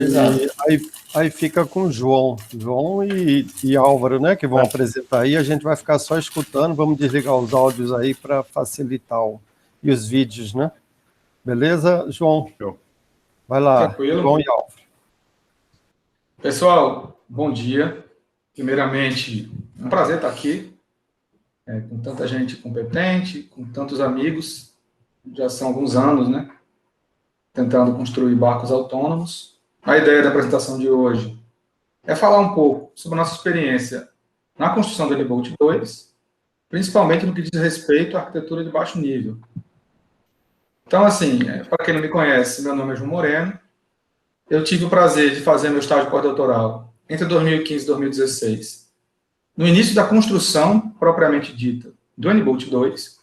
Exato. Aí fica com o João e Álvaro, né, que vão apresentar aí. A gente vai ficar só escutando, vamos desligar os áudios aí para facilitar e os vídeos, né? Beleza, João? Vai lá, Tranquilo. João e Álvaro. Pessoal, bom dia. Primeiramente, um prazer estar aqui, com tanta gente competente, com tantos amigos. Já são alguns anos, né? Tentando construir barcos autônomos. A ideia da apresentação de hoje é falar um pouco sobre a nossa experiência na construção do N-Boat 2, principalmente no que diz respeito à arquitetura de baixo nível. Então, assim, para quem não me conhece, meu nome é João Moreno. Eu tive o prazer de fazer meu estágio pós-doutoral entre 2015 e 2016, no início da construção, propriamente dita, do N-Boat 2.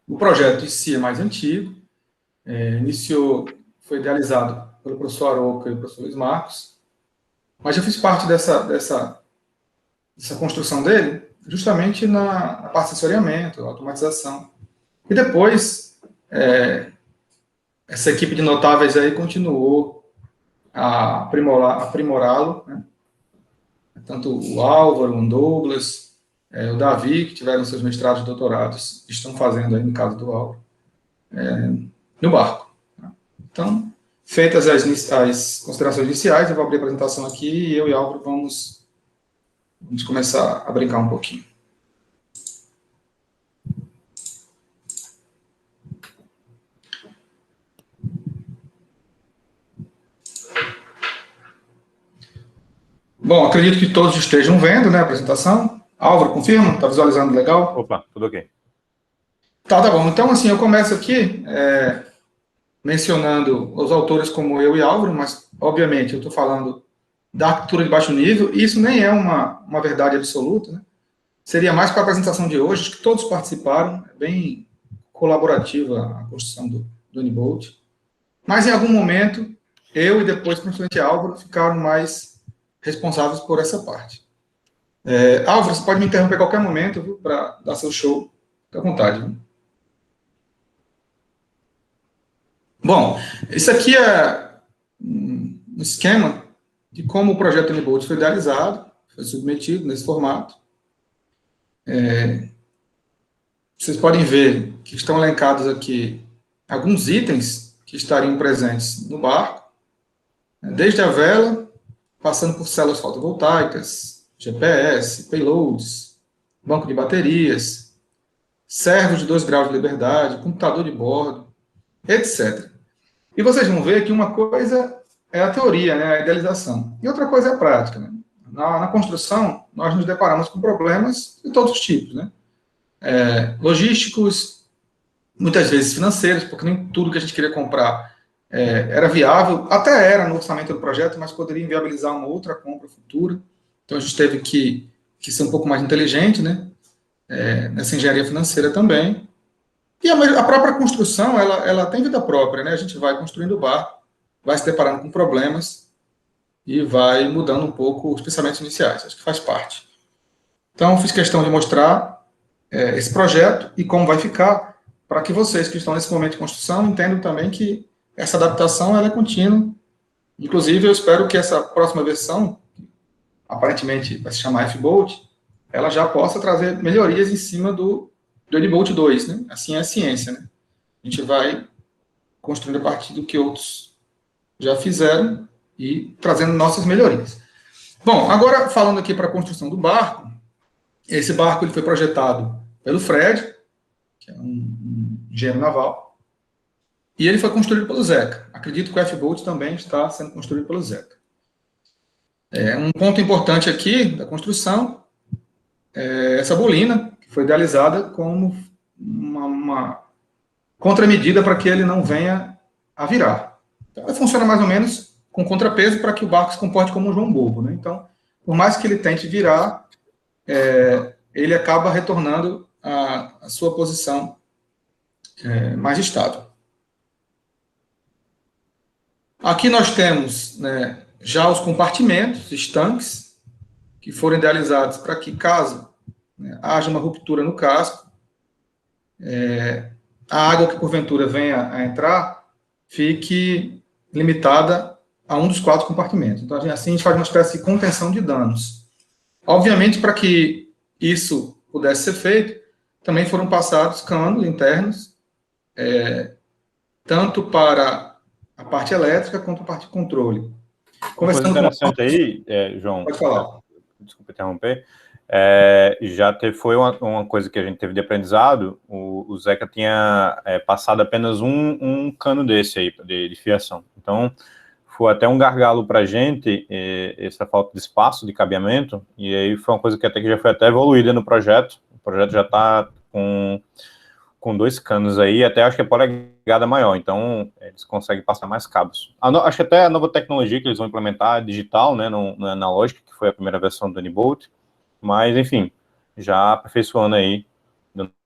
O projeto em si é mais antigo, foi idealizado pelo professor Aroca e o professor Luiz Marcos, mas eu fiz parte dessa construção dele justamente na parte de assessoramento, automatização. E depois, essa equipe de notáveis aí continuou a aprimorá-lo, né? Tanto o Álvaro, o Douglas, o Davi, que tiveram seus mestrados e doutorados, estão fazendo aí, no caso do Álvaro, no barco. Então, feitas as considerações iniciais, eu vou abrir a apresentação aqui e eu e Álvaro vamos começar a brincar um pouquinho. Bom, acredito que todos estejam vendo, né, a apresentação. Álvaro, confirma? Está visualizando legal? Opa, tudo ok. Tá bom. Então, assim, eu começo aqui mencionando os autores como eu e Álvaro, mas, obviamente, eu estou falando da arquitetura de baixo nível, e isso nem é uma verdade absoluta, né? Seria mais para a apresentação de hoje, que todos participaram, é bem colaborativa a construção do N-Boat. Mas, em algum momento, eu e depois, principalmente Álvaro, ficaram mais responsáveis por essa parte. Álvaro, você pode me interromper a qualquer momento, viu, para dar seu show. Fique à vontade. Viu? Bom, isso aqui é um esquema de como o projeto N-Boat foi idealizado, foi submetido nesse formato. Vocês podem ver que estão elencados aqui alguns itens que estariam presentes no barco, desde a vela, passando por células fotovoltaicas, GPS, payloads, banco de baterias, servos de 2 graus de liberdade, computador de bordo, etc. E vocês vão ver que uma coisa é a teoria, né, a idealização, e outra coisa é a prática. Né? Na construção, nós nos deparamos com problemas de todos os tipos, né? Logísticos, muitas vezes financeiros, porque nem tudo que a gente queria comprar era viável, até era no orçamento do projeto, mas poderia inviabilizar uma outra compra futura. Então, a gente teve que ser um pouco mais inteligente, né? Nessa engenharia financeira também. E a própria construção, ela tem vida própria, né? A gente vai construindo o barco, vai se deparando com problemas e vai mudando um pouco os pensamentos iniciais. Acho que faz parte. Então, fiz questão de mostrar esse projeto e como vai ficar, para que vocês que estão nesse momento de construção entendam também que essa adaptação ela é contínua. Inclusive, eu espero que essa próxima versão, aparentemente vai se chamar F-Boat, ela já possa trazer melhorias em cima do N-Boat 2, né? Assim é a ciência, né? A gente vai construindo a partir do que outros já fizeram e trazendo nossas melhorias. Bom, agora falando aqui para a construção do barco, esse barco ele foi projetado pelo Fred, que é um engenheiro naval, e ele foi construído pelo Zeca. Acredito que o F-Boat também está sendo construído pelo Zeca. Um ponto importante aqui da construção é essa bolina, que foi idealizada como uma contramedida para que ele não venha a virar. Então, ela funciona mais ou menos com contrapeso para que o barco se comporte como um João Bobo, né? Então, por mais que ele tente virar, ele acaba retornando à sua posição mais estável. Aqui nós temos, né, já os compartimentos, estanques, que foram idealizados para que, caso haja uma ruptura no casco, a água que porventura venha a entrar fique limitada a um dos 4 compartimentos. Então, assim, a gente faz uma espécie de contenção de danos. Obviamente, para que isso pudesse ser feito, também foram passados canos internos, tanto para a parte elétrica quanto a parte de controle. Uma coisa interessante aí, João, pode falar. Desculpa interromper, foi uma coisa que a gente teve de aprendizado. O Zeca tinha passado apenas um cano desse aí, de fiação. Então, foi até um gargalo para a gente, essa falta de espaço, de cabeamento, e aí foi uma coisa que já foi até evoluída no projeto. O projeto já está com 2 canos aí, até acho que é polegada maior, então eles conseguem passar mais cabos. Acho que até a nova tecnologia que eles vão implementar é digital, né, no analógico, que foi a primeira versão do Unibolt, mas, enfim, já aperfeiçoando aí,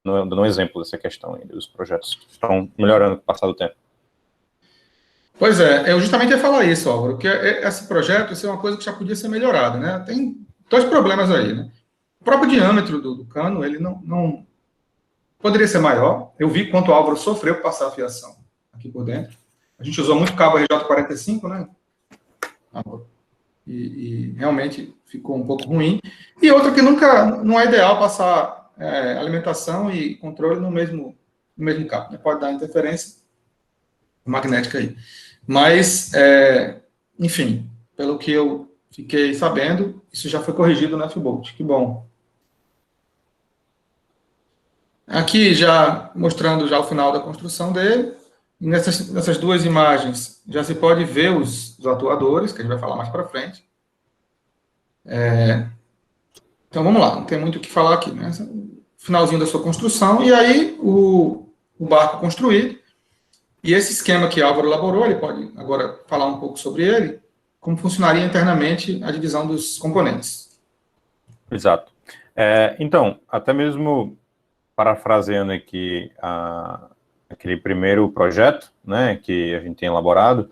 dando um exemplo dessa questão aí, dos projetos que estão melhorando com o passar do tempo. Pois é, eu justamente ia falar isso, Álvaro, que esse projeto é uma coisa que já podia ser melhorada, né? Tem 2 problemas aí, né? O próprio diâmetro do cano, ele não poderia ser maior. Eu vi quanto o Álvaro sofreu para passar a fiação aqui por dentro. A gente usou muito cabo RJ45, né? E realmente ficou um pouco ruim. E outra que não é ideal passar alimentação e controle no mesmo cabo, né? Pode dar interferência magnética aí. Mas, enfim, pelo que eu fiquei sabendo, isso já foi corrigido no F-Bolt. Que bom. Aqui já mostrando já o final da construção dele. E nessas 2 imagens já se pode ver os atuadores, que a gente vai falar mais para frente. Então vamos lá, não tem muito o que falar aqui, né? Finalzinho da sua construção, e aí o barco construído. E esse esquema que Álvaro elaborou, ele pode agora falar um pouco sobre ele, como funcionaria internamente a divisão dos componentes. Exato. Então, até mesmo parafraseando aqui aquele primeiro projeto, né, que a gente tem elaborado,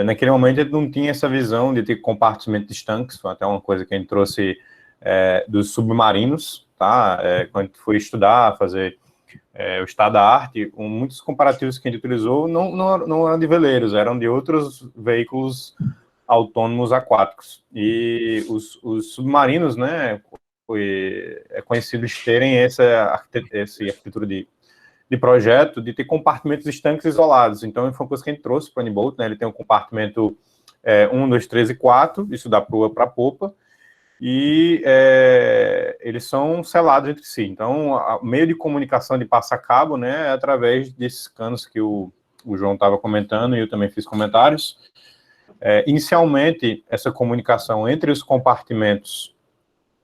naquele momento ele não tinha essa visão de ter compartimento de tanques, foi até uma coisa que a gente trouxe dos submarinos, tá? Quando a gente foi estudar, fazer o estado da arte, muitos comparativos que a gente utilizou não eram de veleiros, eram de outros veículos autônomos aquáticos. E os submarinos, né, é conhecido terem essa arquitetura de projeto, de ter compartimentos estanques isolados. Então, foi uma coisa que a gente trouxe para o Unibolt, né? Ele tem um compartimento 1, 2, 3 e 4, isso dá proa para popa, e eles são selados entre si. Então, o meio de comunicação de passar cabo, né, é através desses canos que o João estava comentando, e eu também fiz comentários. Inicialmente, essa comunicação entre os compartimentos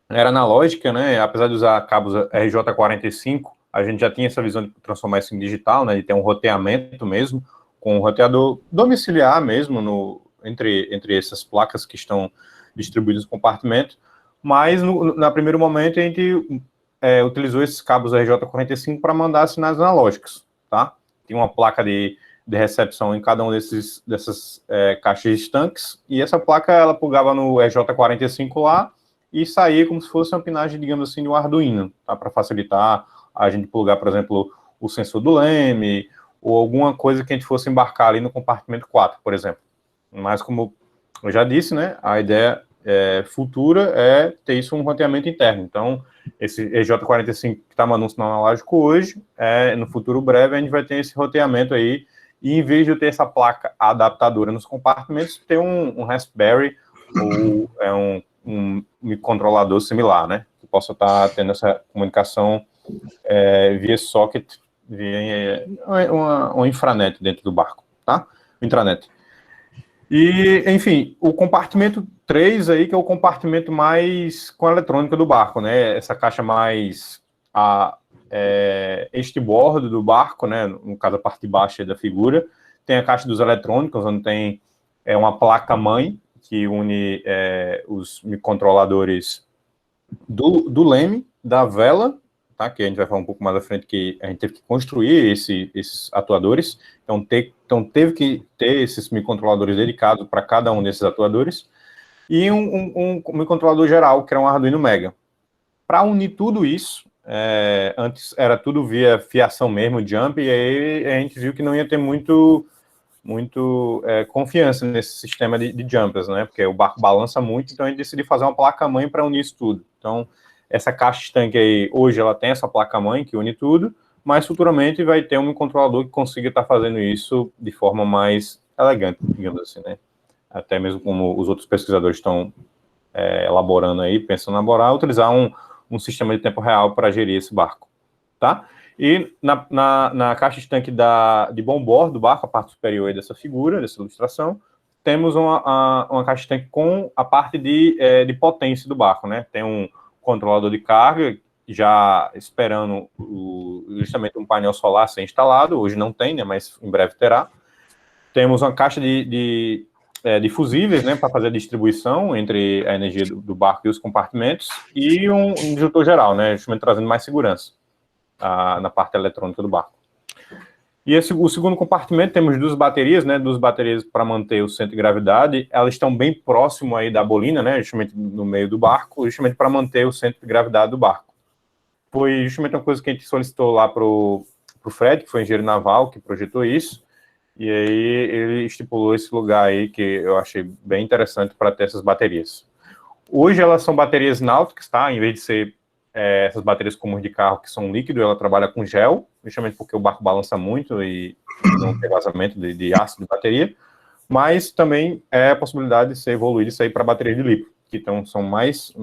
era analógica, né? Apesar de usar cabos RJ45, a gente já tinha essa visão de transformar isso em digital, né? De ter um roteamento mesmo, com um roteador domiciliar mesmo entre essas placas que estão distribuídas no compartimento. Mas, no primeiro momento, a gente utilizou esses cabos RJ45 para mandar sinais analógicos, tá? Tem uma placa de recepção em cada um dessas caixas de estanques, e essa placa, ela plugava no RJ45 lá, e sair como se fosse uma pinagem, digamos assim, de um Arduino, tá? Para facilitar a gente plugar, por exemplo, o sensor do leme, ou alguma coisa que a gente fosse embarcar ali no compartimento 4, por exemplo. Mas, como eu já disse, né, a ideia futura é ter isso um roteamento interno. Então, esse EJ45 que está no anúncio analógico hoje, no futuro breve, a gente vai ter esse roteamento aí, e em vez de eu ter essa placa adaptadora nos compartimentos, ter um Raspberry ou um microcontrolador similar, né? Que possa estar tendo essa comunicação via socket, via uma infranet dentro do barco, tá? Intranet. E, enfim, o compartimento 3 aí, que é o compartimento mais com a eletrônica do barco, né? Essa caixa mais este bordo do barco, né? No caso, a parte de baixo da figura. Tem a caixa dos eletrônicos, onde tem uma placa-mãe, que une os microcontroladores do leme, da vela, tá? Que a gente vai falar um pouco mais à frente, que a gente teve que construir esses atuadores, então teve que ter esses microcontroladores dedicados para cada um desses atuadores, e um microcontrolador geral, que era um Arduino Mega. Para unir tudo isso, antes era tudo via fiação mesmo, jump, e aí a gente viu que não ia ter muito confiança nesse sistema de jumpers, né? Porque o barco balança muito, então a gente decidiu fazer uma placa-mãe para unir isso tudo. Então, essa caixa estanque aí, hoje ela tem essa placa-mãe que une tudo, mas futuramente vai ter um controlador que consiga estar fazendo isso de forma mais elegante, digamos assim, né? Até mesmo como os outros pesquisadores estão elaborando aí, pensando em elaborar, utilizar um sistema de tempo real para gerir esse barco, tá? E na caixa estanque de bom-bordo do barco, a parte superior aí dessa figura, dessa ilustração, temos uma caixa estanque com a parte de potência do barco, né? Tem um controlador de carga, já esperando justamente um painel solar ser instalado, hoje não tem, né? Mas em breve terá. Temos uma caixa de fusíveis, né? Para fazer a distribuição entre a energia do barco e os compartimentos, e um disjuntor geral, né? Justamente trazendo mais segurança na parte eletrônica do barco. E o segundo compartimento, temos duas baterias, né, duas baterias para manter o centro de gravidade, elas estão bem próximo aí da bolina, né, justamente no meio do barco, justamente para manter o centro de gravidade do barco. Foi justamente uma coisa que a gente solicitou lá para o Fred, que foi engenheiro naval, que projetou isso, e aí ele estipulou esse lugar aí que eu achei bem interessante para ter essas baterias. Hoje elas são baterias náuticas, tá, em vez de ser essas baterias comuns de carro que são líquido, ela trabalha com gel, justamente porque o barco balança muito e não tem vazamento de ácido de bateria, mas também a possibilidade de ser evoluído isso aí para baterias de litio, que então são mais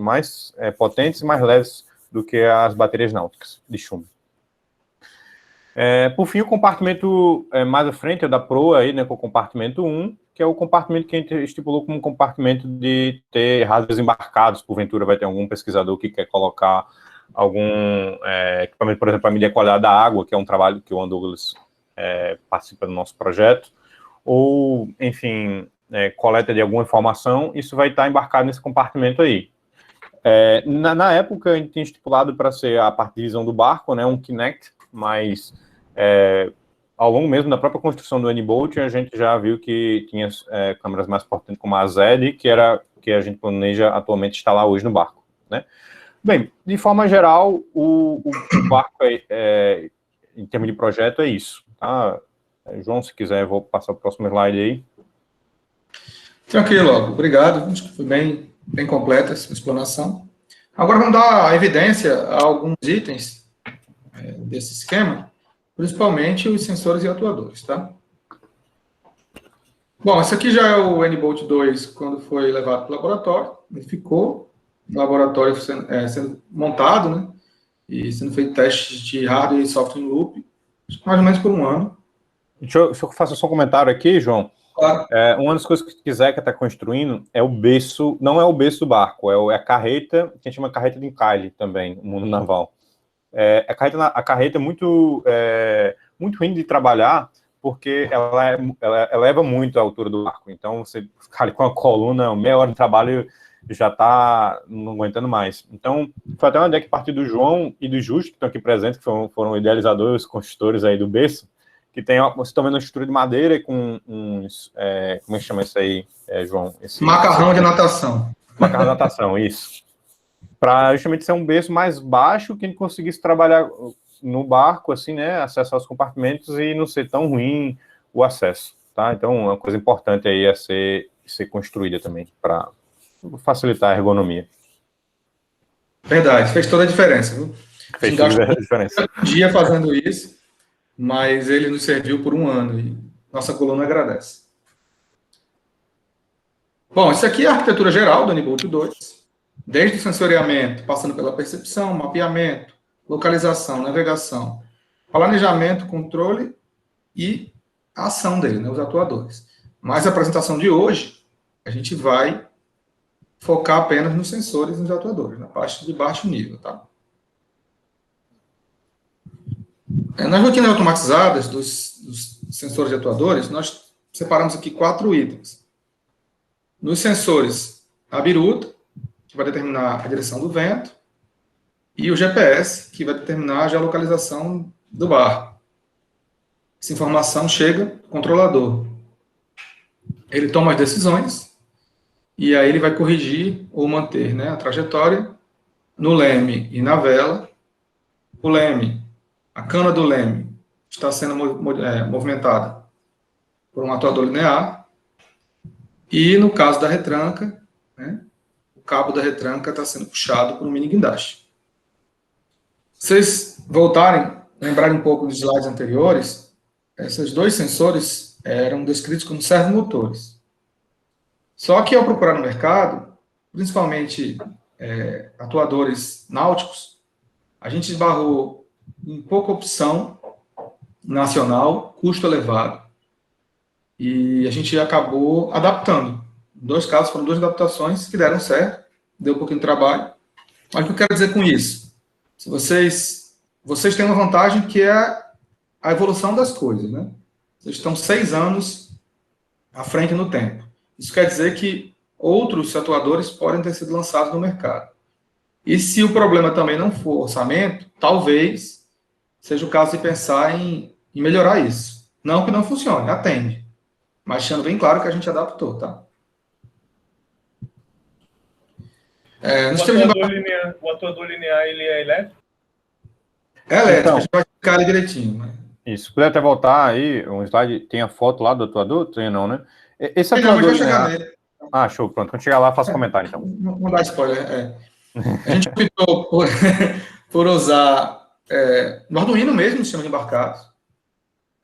potentes e mais leves do que as baterias náuticas de chumbo. Por fim, o compartimento mais à frente é da proa, aí, né, com o compartimento 1, que é o compartimento que a gente estipulou como um compartimento de ter rádios embarcados, porventura vai ter algum pesquisador que quer colocar algum equipamento, por exemplo, para medir a qualidade da água, que é um trabalho que o One Douglas participa do nosso projeto, ou, enfim, coleta de alguma informação, isso vai estar embarcado nesse compartimento aí. Na época, a gente tinha estipulado para ser a parte de visão do barco, né, um Kinect, mas ao longo mesmo da própria construção do N-Bolt, a gente já viu que tinha câmeras mais potentes como a ZED, que a gente planeja atualmente instalar hoje no barco, né? Bem, de forma geral, o barco, em termos de projeto, é isso, tá? João, se quiser, eu vou passar o próximo slide aí. Tranquilo, obrigado. Acho que foi bem completa essa explanação. Agora vamos dar evidência a alguns itens desse esquema, principalmente os sensores e atuadores, tá? Bom, esse aqui já é o N-Bolt 2 quando foi levado para o laboratório, ele ficou no laboratório sendo montado, né, e sendo feito testes de hardware e software em loop, mais ou menos por um ano. Deixa eu fazer só um comentário aqui, João. Claro. Uma das coisas que quiser que está construindo é o berço, não é o berço do barco, é a carreta, que a gente chama carreta de encalhe também, no mundo naval. A carreta é muito ruim de trabalhar, porque ela eleva muito a altura do barco. Então, você ficar ali com a coluna, meia hora de trabalho, já está não aguentando mais. Então, foi até uma ideia que partiu do João e do Justo, que estão aqui presentes, que foram idealizadores, construtores aí do berço, que tem, você está vendo uma estrutura de madeira com uns, como é que chama isso aí, João? Macarrão de natação. Macarrão de natação, isso. Para justamente ser um berço mais baixo, que a gente conseguisse trabalhar no barco, assim, né, acessar os compartimentos e não ser tão ruim o acesso, tá? Então, uma coisa importante aí é ser construída também, para facilitar a ergonomia. Verdade, fez toda a diferença, viu? Fez toda a diferença. Um dia fazendo isso, mas ele nos serviu por um ano e nossa coluna agradece. Bom, isso aqui é a arquitetura geral do N-Bolt 2. Desde o sensoriamento, passando pela percepção, mapeamento, localização, navegação, planejamento, controle e a ação dele, né, os atuadores. Mas a apresentação de hoje, a gente vai focar apenas nos sensores e nos atuadores, na parte de baixo nível, tá? Nas rotinas automatizadas dos sensores e atuadores, nós separamos aqui 4 itens. Nos sensores, a biruta, que vai determinar a direção do vento, e o GPS, que vai determinar a geolocalização do barco. Essa informação chega ao controlador. Ele toma as decisões, e aí ele vai corrigir ou manter, né, a trajetória no leme e na vela. O leme, a cana do leme, está sendo movimentada por um atuador linear. E no caso da retranca, né, o cabo da retranca está sendo puxado por um mini guindaste. Se vocês voltarem, lembrarem um pouco dos slides anteriores, esses dois sensores eram descritos como servomotores. Só que ao procurar no mercado, principalmente atuadores náuticos, a gente esbarrou em pouca opção nacional, custo elevado. E a gente acabou adaptando. Em 2 casos, foram 2 adaptações que deram certo, deu um pouquinho de trabalho. Mas o que eu quero dizer com isso? Se vocês têm uma vantagem que é a evolução das coisas, né? Vocês estão 6 anos à frente no tempo. Isso quer dizer que outros atuadores podem ter sido lançados no mercado. E se o problema também não for orçamento, talvez seja o caso de pensar em melhorar isso. Não que não funcione, atende. Mas deixando bem claro que a gente adaptou, tá? O atuador linear, ele é elétrico? É elétrico, Então, a gente vai explicar ali direitinho. Né? Isso, se puder até voltar aí, um slide, tem a foto lá do atuador? Tem não, né? Esse Não, atuador mas vai chegar linear... nele. Ah, show, pronto. Quando chegar lá, faço comentário, então. Não dá spoiler, A gente optou por usar no Arduino mesmo, no sistema de embarcados.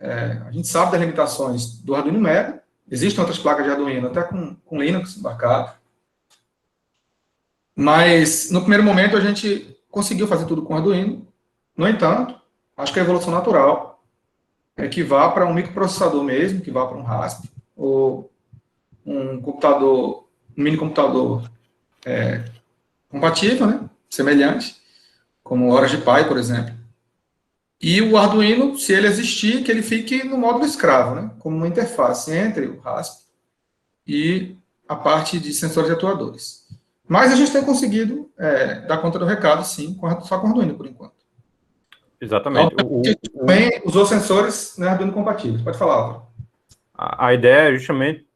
A gente sabe das limitações do Arduino Mega. Existem outras placas de Arduino, até com Linux embarcado. Mas, no primeiro momento, a gente conseguiu fazer tudo com Arduino. No entanto, acho que a evolução natural é que vá para um microprocessador mesmo, que vá para um RASP, ou um computador, um mini computador compatível, né? Semelhante, como o Raspberry Pi, por exemplo. E o Arduino, se ele existir, que ele fique no módulo escravo, né? Como uma interface entre o RASP e a parte de sensores e atuadores. Mas a gente tem conseguido dar conta do recado, sim, só com o Arduino, por enquanto. Exatamente. A gente também usou sensores, né, Arduino compatíveis. Pode falar, Álvaro. A ideia é justamente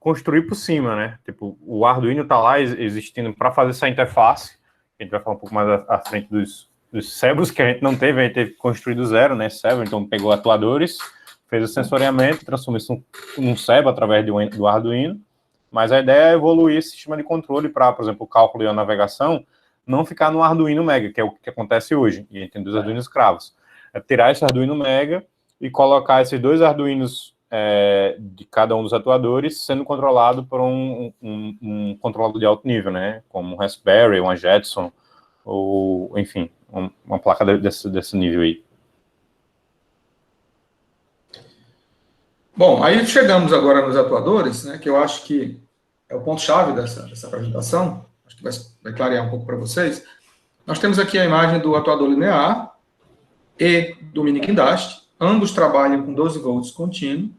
construir por cima, né? Tipo, o Arduino está lá existindo para fazer essa interface. A gente vai falar um pouco mais à frente dos Cebos, que a gente não teve, a gente teve que construir do zero, né? Cebo, então pegou atuadores, fez o sensoriamento, transformou isso num Cebo através do Arduino. Mas a ideia é evoluir esse sistema de controle para, por exemplo, o cálculo e a navegação não ficar no Arduino Mega, que é o que acontece hoje, e a gente tem 2 Arduinos escravos. É tirar esse Arduino Mega e colocar esses 2 Arduinos de cada um dos atuadores sendo controlado por um controlador de alto nível, né? Como um Raspberry, uma Jetson, ou, enfim, uma placa desse nível aí. Bom, aí chegamos agora nos atuadores, né, que eu acho que é o ponto-chave dessa apresentação, acho que vai clarear um pouco para vocês. Nós temos aqui a imagem do atuador linear e do mini guindaste, ambos trabalham com 12 volts contínuo,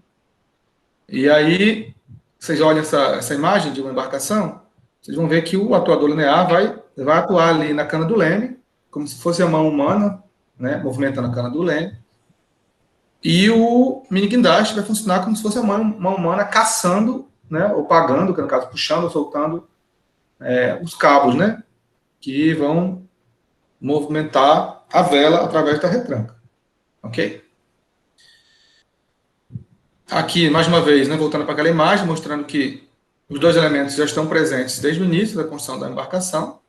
e aí, vocês olham essa imagem de uma embarcação, vocês vão ver que o atuador linear vai atuar ali na cana do leme, como se fosse a mão humana, né, movimentando a cana do leme, e o mini guindaste vai funcionar como se fosse a mão humana caçando, né, ou pagando, que no caso, puxando ou soltando os cabos, né, que vão movimentar a vela através da retranca. Ok? Aqui, mais uma vez, né, voltando para aquela imagem, mostrando que os 2 elementos já estão presentes desde o início da construção da embarcação.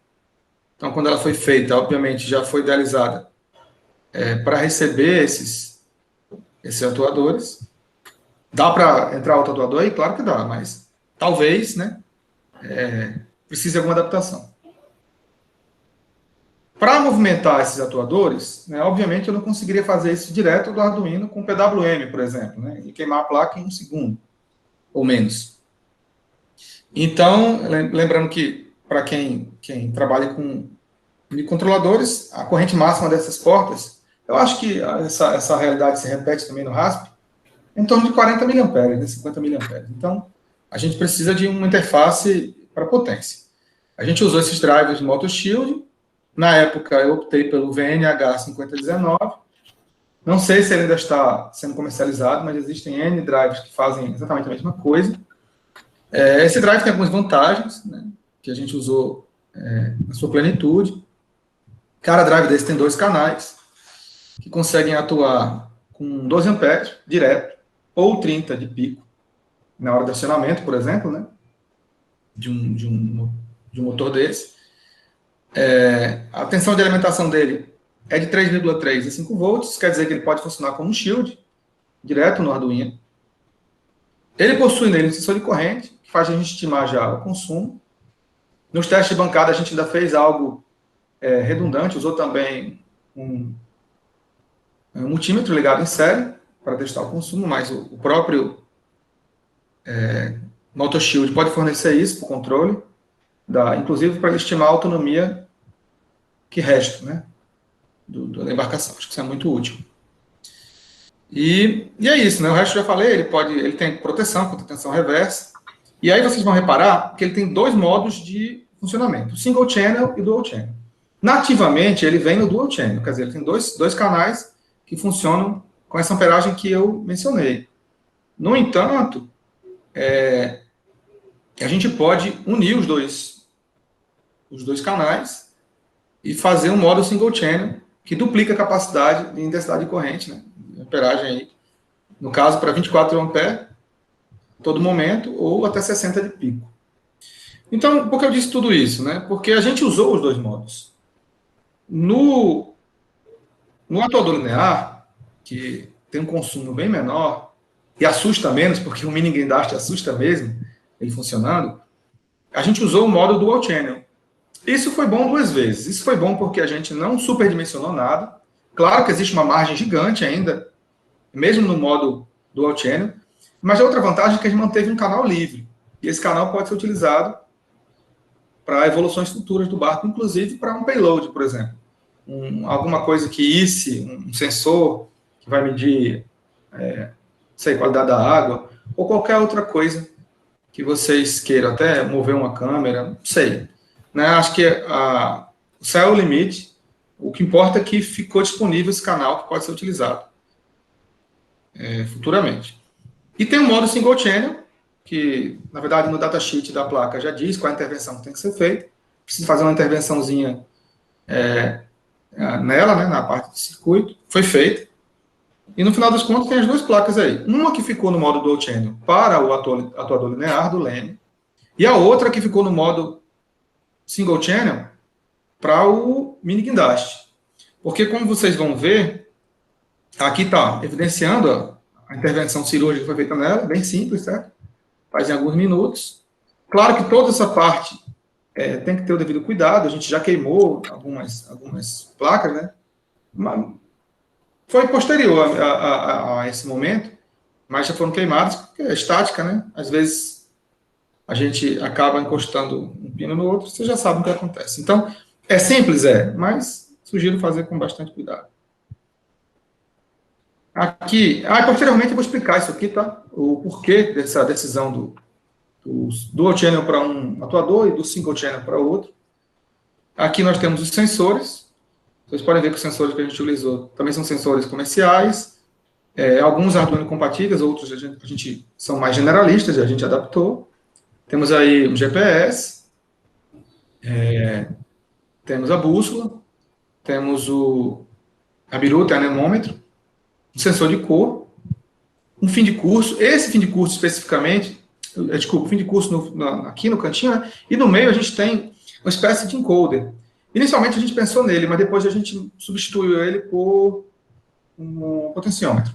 Então, quando ela foi feita, obviamente, já foi idealizada para receber esses atuadores. Dá para entrar outro atuador aí? Claro que dá, mas talvez, né, precise de alguma adaptação. Para movimentar esses atuadores, né, obviamente eu não conseguiria fazer isso direto do Arduino com PWM, por exemplo, né, e queimar a placa em 1 segundo, ou menos. Então, lembrando que, para quem trabalha com microcontroladores, a corrente máxima dessas portas, eu acho que essa realidade se repete também no RASP, em torno de 40 mA, né, 50 mA. Então, a gente precisa de uma interface para potência. A gente usou esses drivers de MotoShield. Na época, eu optei pelo VNH5019. Não sei se ele ainda está sendo comercializado, mas existem N drivers que fazem exatamente a mesma coisa. Esse drive tem algumas vantagens, né, que a gente usou na sua plenitude. Cada drive desse tem 2 canais, que conseguem atuar com 12 amperes, direto, ou 30 de pico, na hora de acionamento, por exemplo, né? De um motor desse. A tensão de alimentação dele é de 3,3 a 5 volts, quer dizer que ele pode funcionar como um shield, direto no Arduino. Ele possui nele um sensor de corrente, que faz a gente estimar já o consumo. Nos testes de bancada, a gente ainda fez algo redundante, usou também um multímetro ligado em série para testar o consumo, mas o próprio Motor Shield pode fornecer isso para o controle, inclusive para estimar a autonomia que resta, né, da embarcação. Acho que isso é muito útil. E é isso, né? O resto eu já falei, ele tem proteção contra tensão reversa. E aí vocês vão reparar que ele tem 2 modos de funcionamento, o single channel e o dual channel. Nativamente, ele vem no dual channel, quer dizer, ele tem dois canais que funcionam com essa amperagem que eu mencionei. No entanto, a gente pode unir os dois canais e fazer um modo single channel que duplica a capacidade de intensidade de corrente, né? Amperagem aí, no caso, para 24 ampere, todo momento, ou até 60 de pico. Então, por que eu disse tudo isso, né? Porque a gente usou os 2 modos. No atuador linear, que tem um consumo bem menor, e assusta menos, porque o mini guindaste assusta mesmo, ele funcionando, a gente usou o modo dual channel. Isso foi bom 2 vezes. Isso foi bom porque a gente não superdimensionou nada. Claro que existe uma margem gigante ainda, mesmo no modo dual channel, mas a outra vantagem é que a gente manteve um canal livre. E esse canal pode ser utilizado para evoluções futuras do barco, inclusive para um payload, por exemplo. Alguma coisa que um sensor que vai medir qualidade da água, ou qualquer outra coisa que vocês queiram, até mover uma câmera, não sei. Né? Acho que o céu é o limite. O que importa é que ficou disponível esse canal que pode ser utilizado futuramente. E tem um modo single channel, que, na verdade, no datasheet da placa já diz qual a intervenção que tem que ser feita. Precisa fazer uma intervençãozinha nela, né, na parte de circuito. Foi feita. E, no final das contas, tem as 2 placas aí. Uma que ficou no modo dual channel para o atuador linear do Leme, e a outra que ficou no modo single channel para o mini guindaste. Porque, como vocês vão ver, aqui está evidenciando a intervenção cirúrgica que foi feita nela, bem simples, certo? Faz em alguns minutos. Claro que toda essa parte tem que ter o devido cuidado, a gente já queimou algumas placas, né? Mas foi posterior a esse momento, mas já foram queimadas, porque é estática, né? Às vezes a gente acaba encostando um pino no outro, você já sabe o que acontece. Então, é simples, mas sugiro fazer com bastante cuidado. Aqui, posteriormente eu vou explicar isso aqui, tá? O porquê dessa decisão do dual channel para um atuador e do single channel para outro. Aqui nós temos os sensores. Vocês podem ver que os sensores que a gente utilizou também são sensores comerciais. Alguns Arduino compatíveis, outros a gente são mais generalistas, a gente adaptou. Temos aí um GPS, temos a bússola, temos a biruta, anemômetro, um sensor de cor, um fim de curso. Esse fim de curso especificamente, fim de curso aqui no cantinho, né? E no meio a gente tem uma espécie de encoder. Inicialmente a gente pensou nele, mas depois a gente substituiu ele por um potenciômetro.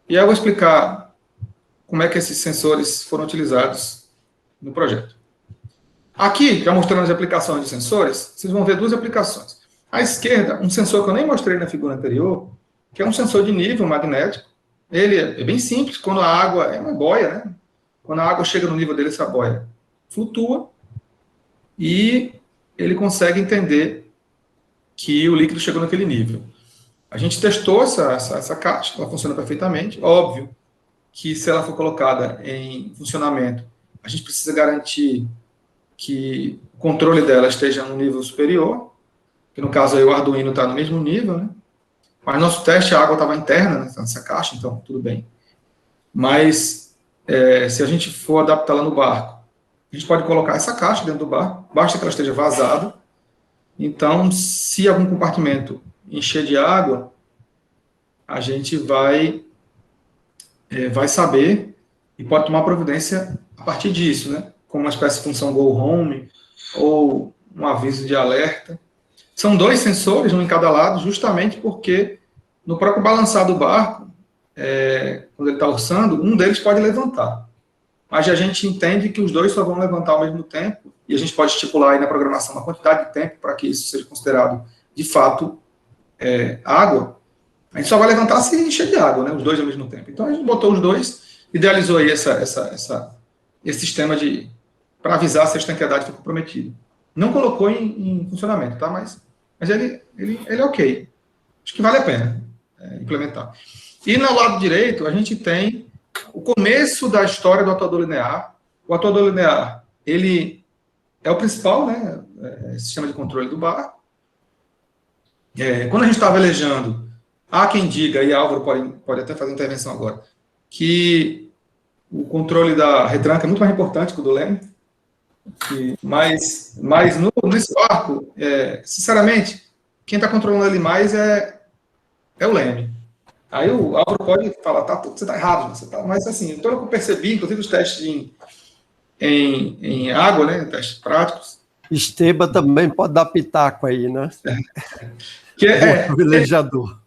E aí eu vou explicar como é que esses sensores foram utilizados no projeto. Aqui, já mostrando as aplicações de sensores, vocês vão ver 2 aplicações. À esquerda, um sensor que eu nem mostrei na figura anterior, que é um sensor de nível magnético. Ele é bem simples, quando a água é uma boia, né? Quando a água chega no nível dele, essa boia flutua e ele consegue entender que o líquido chegou naquele nível. A gente testou essa caixa, ela funciona perfeitamente. Óbvio que se ela for colocada em funcionamento, a gente precisa garantir que o controle dela esteja no nível superior, que no caso aí o Arduino está no mesmo nível, né? Mas nosso teste, a água estava interna nessa caixa, então tudo bem. Mas se a gente for adaptá-la no barco, a gente pode colocar essa caixa dentro do barco, basta que ela esteja vazada. Então, se algum compartimento encher de água, a gente vai vai saber e pode tomar providência a partir disso, né? Como uma espécie de função go home ou um aviso de alerta. São 2 sensores, um em cada lado, justamente porque no próprio balançar do barco, quando ele está orçando, um deles pode levantar. Mas a gente entende que os 2 só vão levantar ao mesmo tempo, e a gente pode estipular aí na programação uma quantidade de tempo para que isso seja considerado, de fato, água. A gente só vai levantar se encher de água, né? Os 2 ao mesmo tempo. Então a gente botou os 2, idealizou aí esse sistema para avisar se a estanqueidade foi comprometida. Não colocou em funcionamento, tá? Mas ele é ok. Acho que vale a pena implementar. E no lado direito, a gente tem o começo da história do atuador linear. O atuador linear, ele é o principal, né? Sistema de controle do barco. Quando a gente está velejando, há quem diga, e Álvaro pode até fazer intervenção agora, que o controle da retranca é muito mais importante que o do leme. Mas nesse barco, sinceramente, quem está controlando ele mais é o leme. Aí o Álvaro pode falar, você está errado, mas assim, pelo que eu percebi, inclusive os testes em água, né, testes práticos. Esteba também pode dar pitaco aí, né? Que velejador.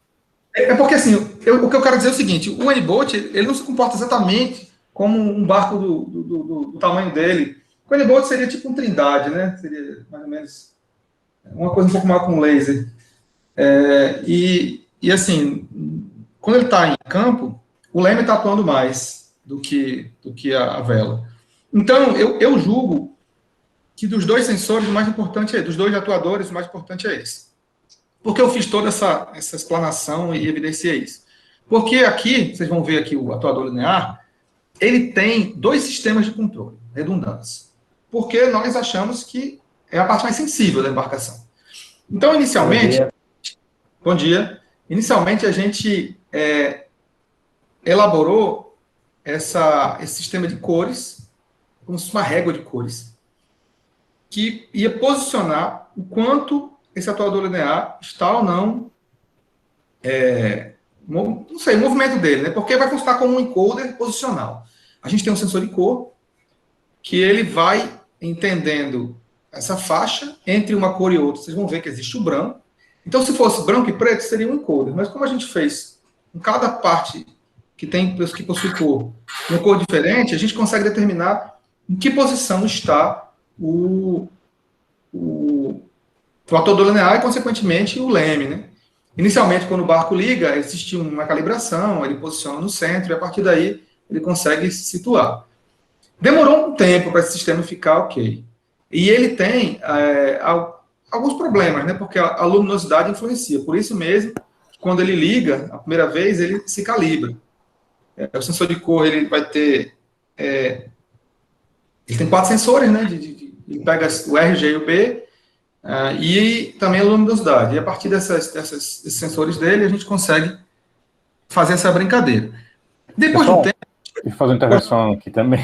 Porque assim, o que eu quero dizer é o seguinte, o N-Boat, ele não se comporta exatamente como um barco do tamanho dele. O N-Boat seria tipo um Trindade, né? Seria mais ou menos uma coisa um pouco maior com um laser. E assim, quando ele está em campo, o leme está atuando mais do que a vela. Então, eu julgo que dos 2 sensores, o mais importante dos 2 atuadores, o mais importante é esse. Porque eu fiz toda essa explanação e evidenciei isso. Porque aqui, vocês vão ver aqui o atuador linear, ele tem 2 sistemas de controle, redundância. Porque nós achamos que é a parte mais sensível da embarcação. Então, inicialmente... Bom dia. Inicialmente, a gente elaborou esse sistema de cores, como se fosse uma régua de cores, que ia posicionar o quanto esse atuador linear está ou não, não sei, o movimento dele, né? Porque vai funcionar como um encoder posicional. A gente tem um sensor de cor, que ele vai entendendo essa faixa entre uma cor e outra. Vocês vão ver que existe o branco. Então, se fosse branco e preto, seria um encoder. Mas como a gente fez em cada parte que possui cor, uma cor diferente, a gente consegue determinar em que posição está o atuador linear e, consequentemente, o leme, né? Inicialmente, quando o barco liga, existe uma calibração, ele posiciona no centro, e a partir daí ele consegue se situar. Demorou um tempo para esse sistema ficar ok. E ele tem alguns problemas, né? Porque a luminosidade influencia. Por isso mesmo, quando ele liga, a primeira vez, ele se calibra. O sensor de cor, ele vai ter... ele tem 4 sensores, né? Ele pega o R, G e o B, e também a luminosidade. E a partir desses sensores dele, a gente consegue fazer essa brincadeira. Depois do tempo... Deixa eu fazer uma intervenção aqui também.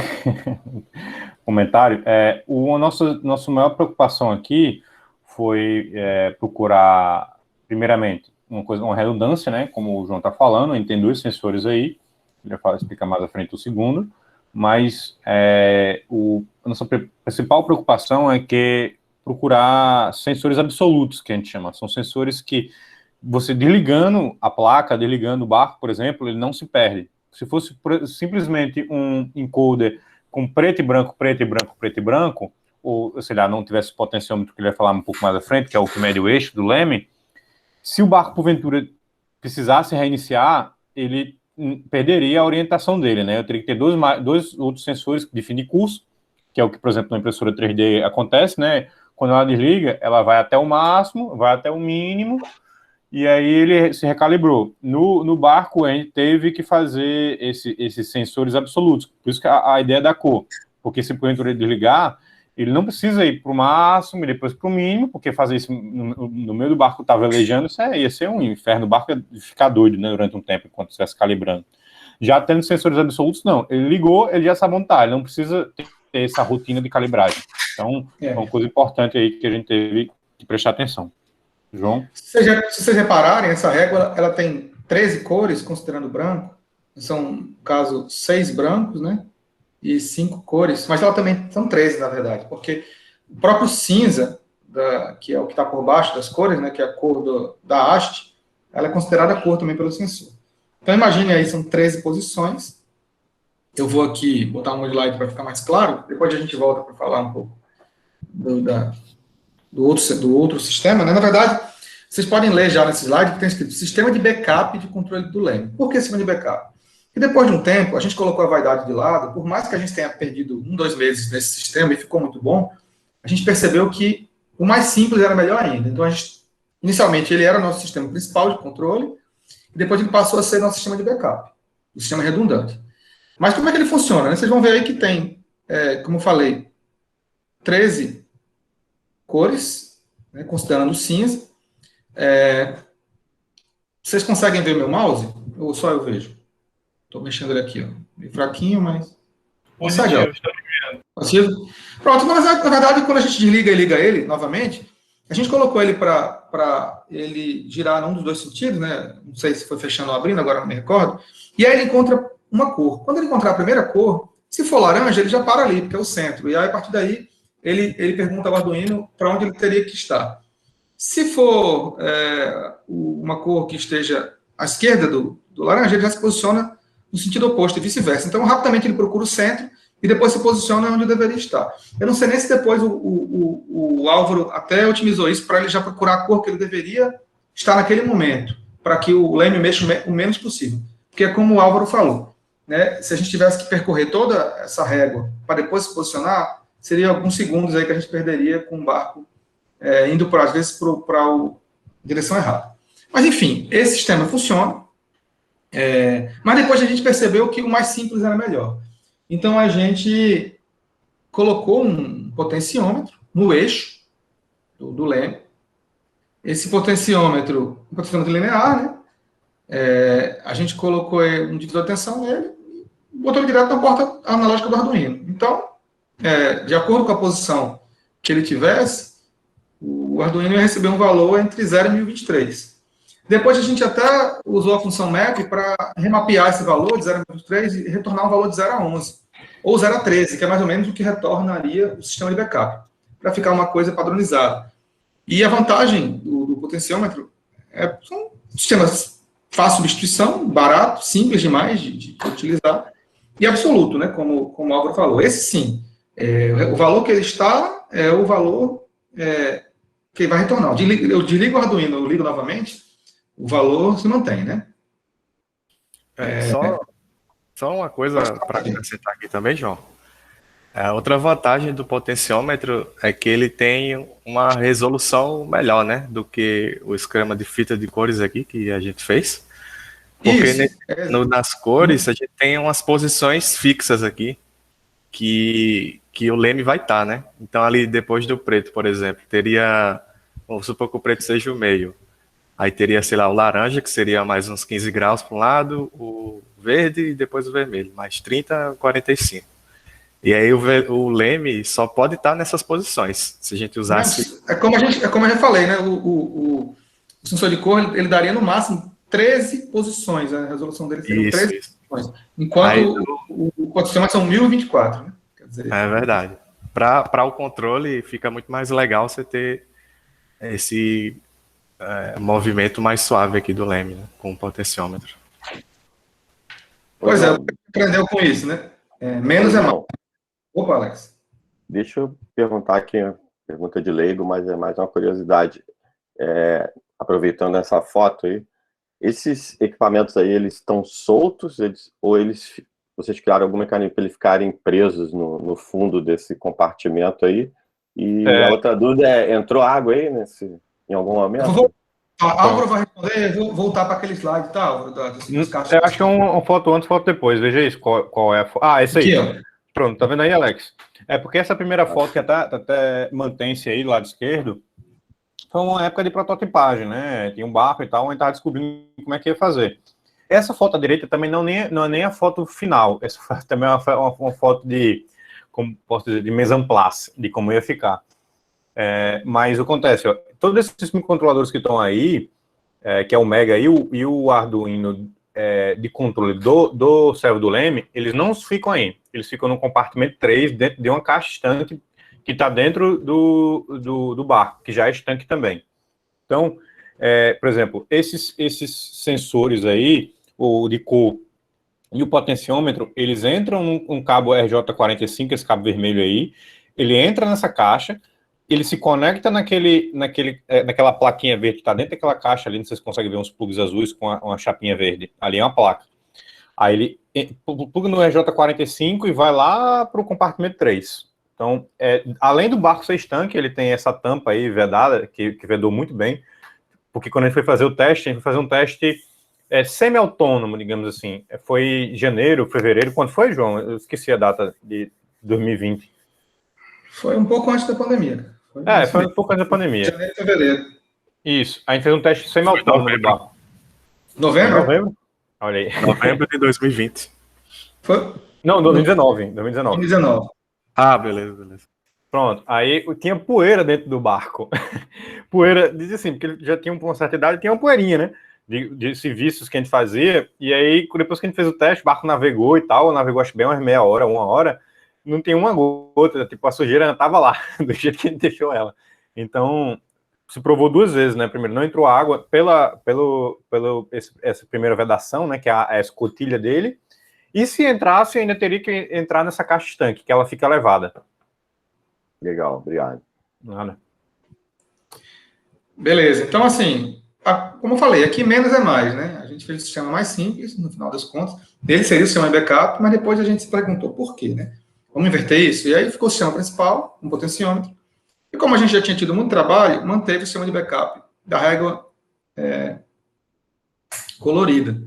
Comentário. Nossa maior preocupação aqui foi procurar, primeiramente, uma redundância, né? Como o João está falando, tem 2 sensores aí, ele vai explicar mais à frente o segundo, mas a nossa principal preocupação é que procurar sensores absolutos, que a gente chama. São sensores que você desligando a placa, desligando o barco, por exemplo, ele não se perde. Se fosse simplesmente um encoder com preto e branco, preto e branco, preto e branco, ou, sei lá, não tivesse potenciômetro, que ele vai falar um pouco mais à frente, que é o que mede o eixo do leme, se o barco, porventura, precisasse reiniciar, ele perderia a orientação dele, né? Eu teria que ter 2 outros sensores de fim de curso, que é o que, por exemplo, na impressora 3D acontece, né? Quando ela desliga, ela vai até o máximo, vai até o mínimo, e aí ele se recalibrou. No barco, a gente teve que fazer esses sensores absolutos. Por isso que a ideia da cor. Porque se porventura ele desligar, ele não precisa ir para o máximo e depois para o mínimo, porque fazer isso no meio do barco tá velejando, isso ia ser um inferno. O barco ia ficar doido, né, durante um tempo, enquanto estivesse calibrando. Já tendo sensores absolutos, não. Ele ligou, ele já sabe montar. Ele não precisa ter essa rotina de calibragem. Então, é uma coisa importante aí que a gente teve que prestar atenção. João? Se vocês repararem, essa régua ela tem 13 cores, considerando o branco, são, no caso, 6 brancos, né? E 5 cores, mas ela também são 13, na verdade, porque o próprio cinza, que é o que está por baixo das cores, né? Que é a cor da haste, ela é considerada cor também pelo sensor. Então, imagine aí, são 13 posições. Eu vou aqui botar um slide para ficar mais claro, depois a gente volta para falar um pouco do outro sistema, né? Na verdade, vocês podem ler já nesse slide que tem escrito Sistema de Backup de Controle do Leme. Por que Sistema de Backup? E depois de um tempo, a gente colocou a vaidade de lado, por mais que a gente tenha perdido 1, 2 meses nesse sistema e ficou muito bom, a gente percebeu que o mais simples era melhor ainda. Então, inicialmente, ele era o nosso sistema principal de controle, e depois ele passou a ser nosso sistema de backup, o sistema redundante. Mas como é que ele funciona? Né? Vocês vão ver aí que tem, como eu falei, 13 cores, né, considerando o cinza. Vocês conseguem ver meu mouse? Ou só eu vejo? Estou mexendo ele aqui, ó. Meio fraquinho, mas... Positivo, consegue, estou vendo. Positivo? Pronto, na verdade, quando a gente desliga e liga ele novamente, a gente colocou ele para ele girar num dos dois sentidos, né? Não sei se foi fechando ou abrindo, agora não me recordo. E aí ele encontra uma cor. Quando ele encontrar a primeira cor, se for laranja, ele já para ali, porque é o centro. E aí, a partir daí, ele pergunta ao Arduino para onde ele teria que estar. Se for uma cor que esteja à esquerda do laranja, ele já se posiciona no sentido oposto e vice-versa. Então, rapidamente ele procura o centro e depois se posiciona onde deveria estar. Eu não sei nem se depois o Álvaro até otimizou isso para ele já procurar a cor que ele deveria estar naquele momento, para que o Leme mexa o menos possível. Porque é como o Álvaro falou, né? Se a gente tivesse que percorrer toda essa régua para depois se posicionar, seria alguns segundos aí que a gente perderia com o barco indo, às vezes, para a direção errada. Mas, enfim, esse sistema funciona, mas depois a gente percebeu que o mais simples era melhor. Então, a gente colocou um potenciômetro no eixo do Leme. Esse potenciômetro, um potenciômetro linear, né? A gente colocou um divisor de tensão nele e botou ele direto na porta analógica do Arduino. Então, de acordo com a posição que ele tivesse, o Arduino ia receber um valor entre 0 e 1023. Depois a gente até usou a função map para remapear esse valor de 0 a 1023 e retornar um valor de 0 a 11, ou 0 a 13, que é mais ou menos o que retornaria o sistema de backup, para ficar uma coisa padronizada. E a vantagem do potenciômetro são sistemas fácil de substituição, barato, simples demais de utilizar, e absoluto, né, como o Álvaro falou. Esse sim, o valor que ele está é o valor que ele vai retornar. Eu desligo o Arduino, eu ligo novamente, o valor se mantém, né? Só uma coisa para acrescentar aqui também, João. Outra vantagem do potenciômetro é que ele tem uma resolução melhor, né, do que o esquema de fita de cores aqui que a gente fez. Porque nas cores a gente tem umas posições fixas aqui que o Leme vai estar, né? Então ali depois do preto, por exemplo, teria, vamos supor que o preto seja o meio. Aí teria, sei lá, o laranja, que seria mais uns 15 graus para um lado, o verde e depois o vermelho, mais 30, 45. E aí o Leme só pode estar nessas posições, se a gente usasse... Como eu já falei, né? O sensor de cor, ele daria no máximo 13 posições, a resolução dele seria 13 posições. Enquanto o sistema são 1024, né? Quer dizer, é verdade. Para o controle, fica muito mais legal você ter esse... movimento mais suave aqui do Leme, né, com o potenciômetro. Pois aprendeu com isso, né? Menos é mal. Opa, Alex. Deixa eu perguntar aqui, pergunta de leigo, mas é mais uma curiosidade. Aproveitando essa foto aí, esses equipamentos aí, eles estão soltos, ou vocês criaram algum mecanismo para eles ficarem presos no fundo desse compartimento aí? E a outra dúvida entrou água aí em algum momento? A Álvaro vai responder, eu vou voltar para aquele slide, tá, Álvaro? Eu acho que é uma foto antes, foto depois. Veja isso, qual é a foto. Esse aí. Aqui, pronto, tá vendo aí, Alex? Porque essa primeira foto que até mantém-se aí, lado esquerdo, foi uma época de prototipagem, né? Tinha um barco e tal, a gente estava descobrindo como é que ia fazer. Essa foto à direita também não é nem a foto final, essa também é uma foto de, como posso dizer, de mise en place, de como ia ficar. Mas acontece, todos esses microcontroladores que estão aí, que é o Mega e o Arduino de controle do servo do leme, eles não ficam aí. Eles ficam no compartimento 3, dentro de uma caixa estanque que está dentro do barco, que já é estanque também. Então, por exemplo, esses sensores aí, o de cor e o potenciômetro, eles entram num cabo RJ45, esse cabo vermelho aí, ele entra nessa caixa, ele se conecta naquela plaquinha verde que está dentro daquela caixa ali, vocês conseguem ver uns plugs azuis com uma chapinha verde, ali é uma placa. Aí ele pluga no RJ45 e vai lá para o compartimento 3. Então, além do barco ser estanque, ele tem essa tampa aí vedada, que vedou muito bem, porque quando a gente foi fazer o teste, a gente foi fazer um teste semi-autônomo, digamos assim. Foi janeiro, fevereiro, quando foi, João? Eu esqueci a data de 2020. Foi um pouco antes da pandemia. Foi um pouco antes da pandemia. Janeiro e fevereiro. Isso, a gente fez um teste semi-autônomo do barco. Novembro? Novembro? Olha aí. Novembro de 2020. Foi? Não, 2019. 2019. Ah, beleza. Pronto, aí tinha poeira dentro do barco. Poeira, diz assim, porque ele já tinha uma certa idade, tinha uma poeirinha, né? De serviços que a gente fazia, e aí, depois que a gente fez o teste, o barco navegou e tal, navegou acho que bem umas meia hora, 1 hora, não tem uma gota, tipo, a sujeira estava lá, do jeito que a gente deixou ela. Então, se provou 2 vezes, né? Primeiro, não entrou água essa primeira vedação, né? Que é a escotilha dele, e se entrasse, ainda teria que entrar nessa caixa estanque, que ela fica elevada. Legal, obrigado. Nada. Beleza, então assim, como eu falei, aqui menos é mais, né? A gente fez o sistema mais simples, no final das contas. Ele seria o sistema de backup, mas depois a gente se perguntou por quê, né? Vamos inverter isso? E aí ficou o sistema principal, um potenciômetro. E como a gente já tinha tido muito trabalho, manteve o sistema de backup da régua colorida.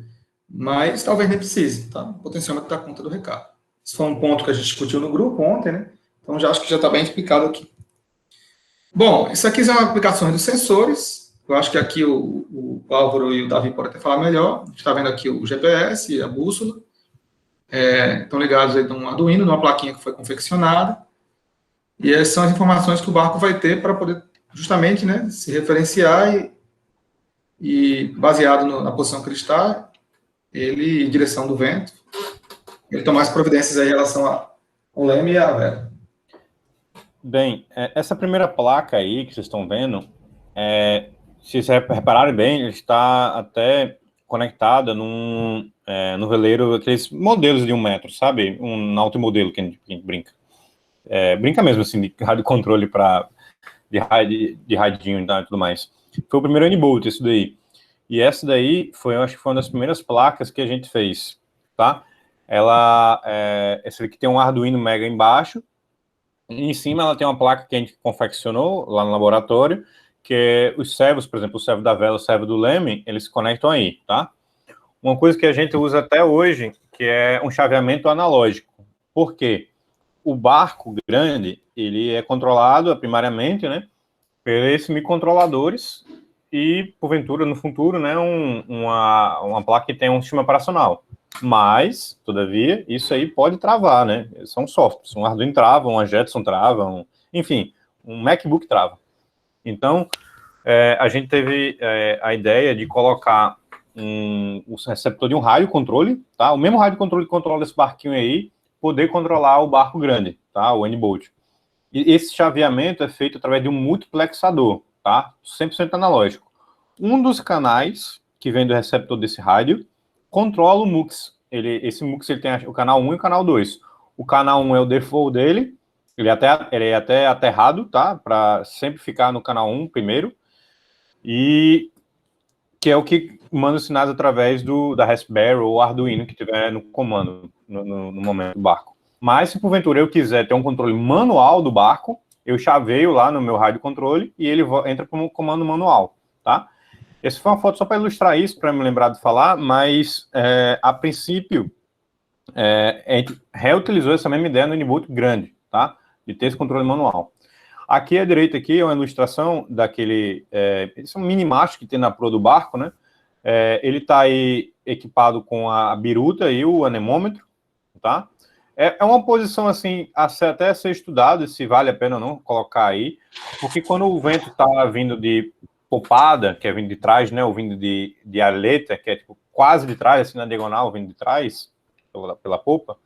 Mas talvez nem precise, tá? O potenciômetro dá conta do recado. Esse foi um ponto que a gente discutiu no grupo ontem, né? Então, acho que já está bem explicado aqui. Bom, isso aqui são aplicações dos sensores. Eu acho que aqui o Álvaro e o Davi podem até falar melhor. A gente está vendo aqui o GPS e a bússola. Estão ligados aí num Arduino, numa plaquinha que foi confeccionada. E essas são as informações que o barco vai ter para poder, justamente, né, se referenciar e baseado na posição que ele está, ele, em direção do vento, ele tomar as providências aí em relação ao leme e à vela. Bem, essa primeira placa aí que vocês estão vendo, se vocês repararem bem, ele está até conectada no veleiro, aqueles modelos de 1 metro, sabe? Um automodelo que a gente brinca. Brinca mesmo, assim, de rádio controle de radinho e tudo mais. Foi o primeiro N-Bolt, isso daí. E essa daí, eu acho que foi uma das primeiras placas que a gente fez, tá? Essa aqui tem um Arduino Mega embaixo, e em cima ela tem uma placa que a gente confeccionou lá no laboratório, que os servos, por exemplo, o servo da vela, o servo do leme, eles se conectam aí, tá? Uma coisa que a gente usa até hoje, que é um chaveamento analógico. Por quê? O barco grande, ele é controlado primariamente, né, por esses microcontroladores e, porventura, no futuro, né, uma placa que tem um sistema operacional. Mas, todavia, isso aí pode travar, né? São softwares. Um Arduino trava, um Jetson trava, enfim, um MacBook trava. Então, a gente teve a ideia de colocar um receptor de um rádio controle, tá? O mesmo rádio controle que controla esse barquinho aí, poder controlar o barco grande, tá? O N-Bolt. E esse chaveamento é feito através de um multiplexador, tá? 100% analógico. Um dos canais que vem do receptor desse rádio controla o MUX. Esse MUX ele tem o canal 1 e o canal 2. O canal 1 é o default dele, ele é até aterrado, tá? Para sempre ficar no canal 1 primeiro. E que é o que manda os sinais através da Raspberry ou Arduino que tiver no comando, no momento do barco. Mas se porventura eu quiser ter um controle manual do barco, eu chaveio lá no meu rádio controle e ele entra como comando manual, tá? Essa foi uma foto só para ilustrar isso, para me lembrar de falar, mas a princípio a gente reutilizou essa mesma ideia no N-Bolt grande, tá? De ter esse controle manual. Aqui à direita aqui é uma ilustração daquele... esse é um mini macho que tem na proa do barco, né? Ele está aí equipado com a biruta e o anemômetro, tá? É uma posição, assim, até ser estudado, se vale a pena ou não colocar aí, porque quando o vento está vindo de popada, que é vindo de trás, né? Ou vindo de aleta, que é tipo quase de trás, assim, na diagonal, vindo de trás, pela popa,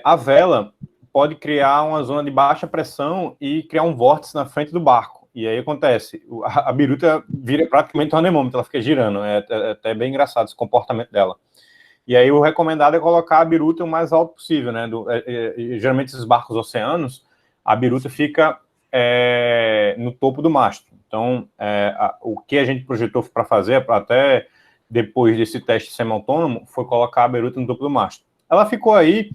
a vela pode criar uma zona de baixa pressão e criar um vórtice na frente do barco. E aí acontece, a biruta vira praticamente um anemômetro, ela fica girando, é até bem engraçado esse comportamento dela. E aí o recomendado é colocar a biruta o mais alto possível, né? Geralmente esses barcos oceanos, a biruta fica no topo do mastro. Então, o que a gente projetou para fazer, até depois desse teste semi-autônomo, foi colocar a biruta no topo do mastro. Ela ficou aí,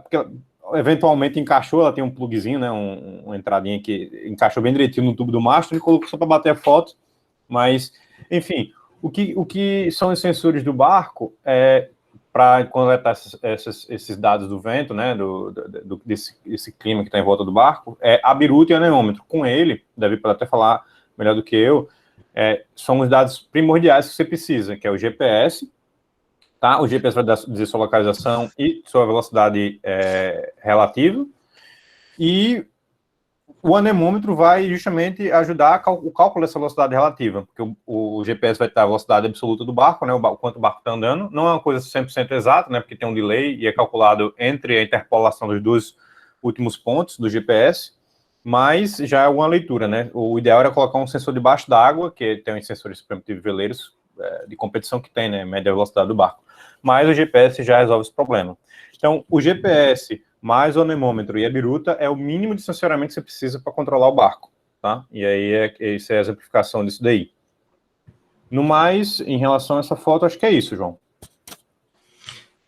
porque eventualmente encaixou, ela tem um plugzinho, né, uma entradinha que encaixou bem direitinho no tubo do mastro, e colocou só para bater a foto, mas, enfim, o que são os sensores do barco para coletar esses dados do vento, né, desse clima que está em volta do barco, a biruta e o anemômetro. Com ele, Davi pode até falar melhor do que eu, são os dados primordiais que você precisa, que é o GPS, tá? O GPS vai dizer sua localização e sua velocidade relativa, e o anemômetro vai justamente ajudar o cálculo dessa velocidade relativa, porque o GPS vai estar a velocidade absoluta do barco, né, o quanto o barco está andando, não é uma coisa 100% exata, né, porque tem um delay e é calculado entre a interpolação dos dois últimos pontos do GPS, mas já é uma leitura, né, o ideal era colocar um sensor debaixo d'água, que tem os sensores primitivos veleiros de competição que tem, né, média velocidade do barco, mas o GPS já resolve esse problema. Então, o GPS mais o anemômetro e a biruta é o mínimo de sensoriamento que você precisa para controlar o barco, tá? E aí, essa é a exemplificação disso daí. No mais, em relação a essa foto, acho que é isso, João.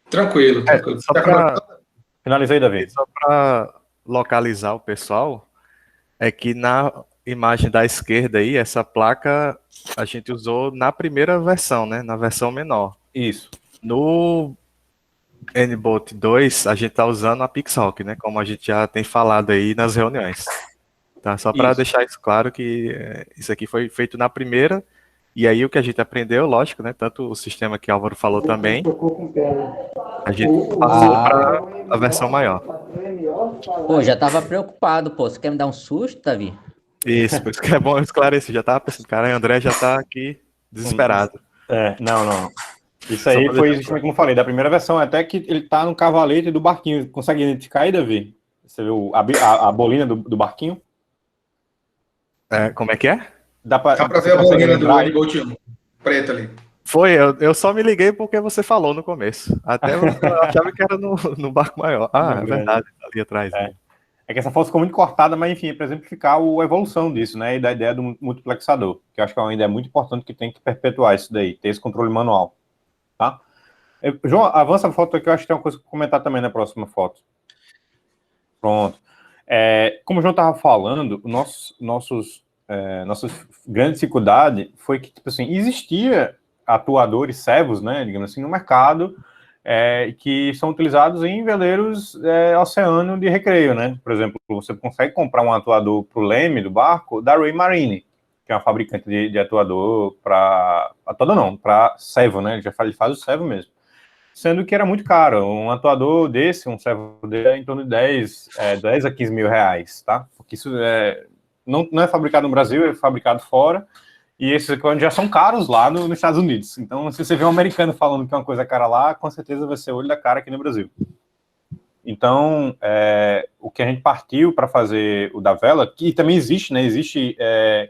Tranquilo. Só para Finalizei, Davi. Só para localizar o pessoal, é que na imagem da esquerda aí, essa placa a gente usou na primeira versão, né? Na versão menor. Isso. No N-Boat 2, a gente está usando a Pixhawk, né? Como a gente já tem falado aí nas reuniões. Tá? Só para deixar isso claro que isso aqui foi feito na primeira, e aí o que a gente aprendeu, lógico, né? Tanto o sistema que o Álvaro falou também, a gente passou para a versão maior. Pô, já tava preocupado, pô. Você quer me dar um susto, Davi? Isso, por isso que é bom esclarecer. Já tava pensando, cara, o André já tá aqui desesperado. Não. Isso aí foi justamente como eu falei, da primeira versão, até que ele tá no cavalete do barquinho. Consegue identificar aí, Davi? Você viu a bolina do barquinho? Como é que é? Dá pra ver a bolina do N-Boat 1, preta ali. Foi, eu só me liguei porque você falou no começo. Até eu achava que era no barco maior. É verdade, ali atrás. É que essa foto ficou muito cortada, mas enfim, para exemplificar a evolução disso, né, e da ideia do multiplexador, que eu acho que é uma ideia muito importante que tem que perpetuar isso daí, ter esse controle manual, tá? João, avança a foto aqui, eu acho que tem uma coisa para comentar também na próxima foto. Pronto. Como o João estava falando, nossa grande dificuldade foi que, tipo assim, existia atuadores servos, né, digamos assim, no mercado, que são utilizados em veleiros oceano de recreio, né? Por exemplo, você consegue comprar um atuador para o leme do barco da Ray Marine, que é uma fabricante de atuador para servo, né? Ele faz o servo mesmo. Sendo que era muito caro. Um atuador desse, um servo dele, é em torno de 10 a 15 mil reais, tá? Porque isso não é fabricado no Brasil, é fabricado fora. E esses equipamentos já são caros lá nos Estados Unidos. Então, se você vê um americano falando que é uma coisa cara lá, com certeza vai ser olho da cara aqui no Brasil. Então, o que a gente partiu para fazer o da vela, que também existe, né? Existe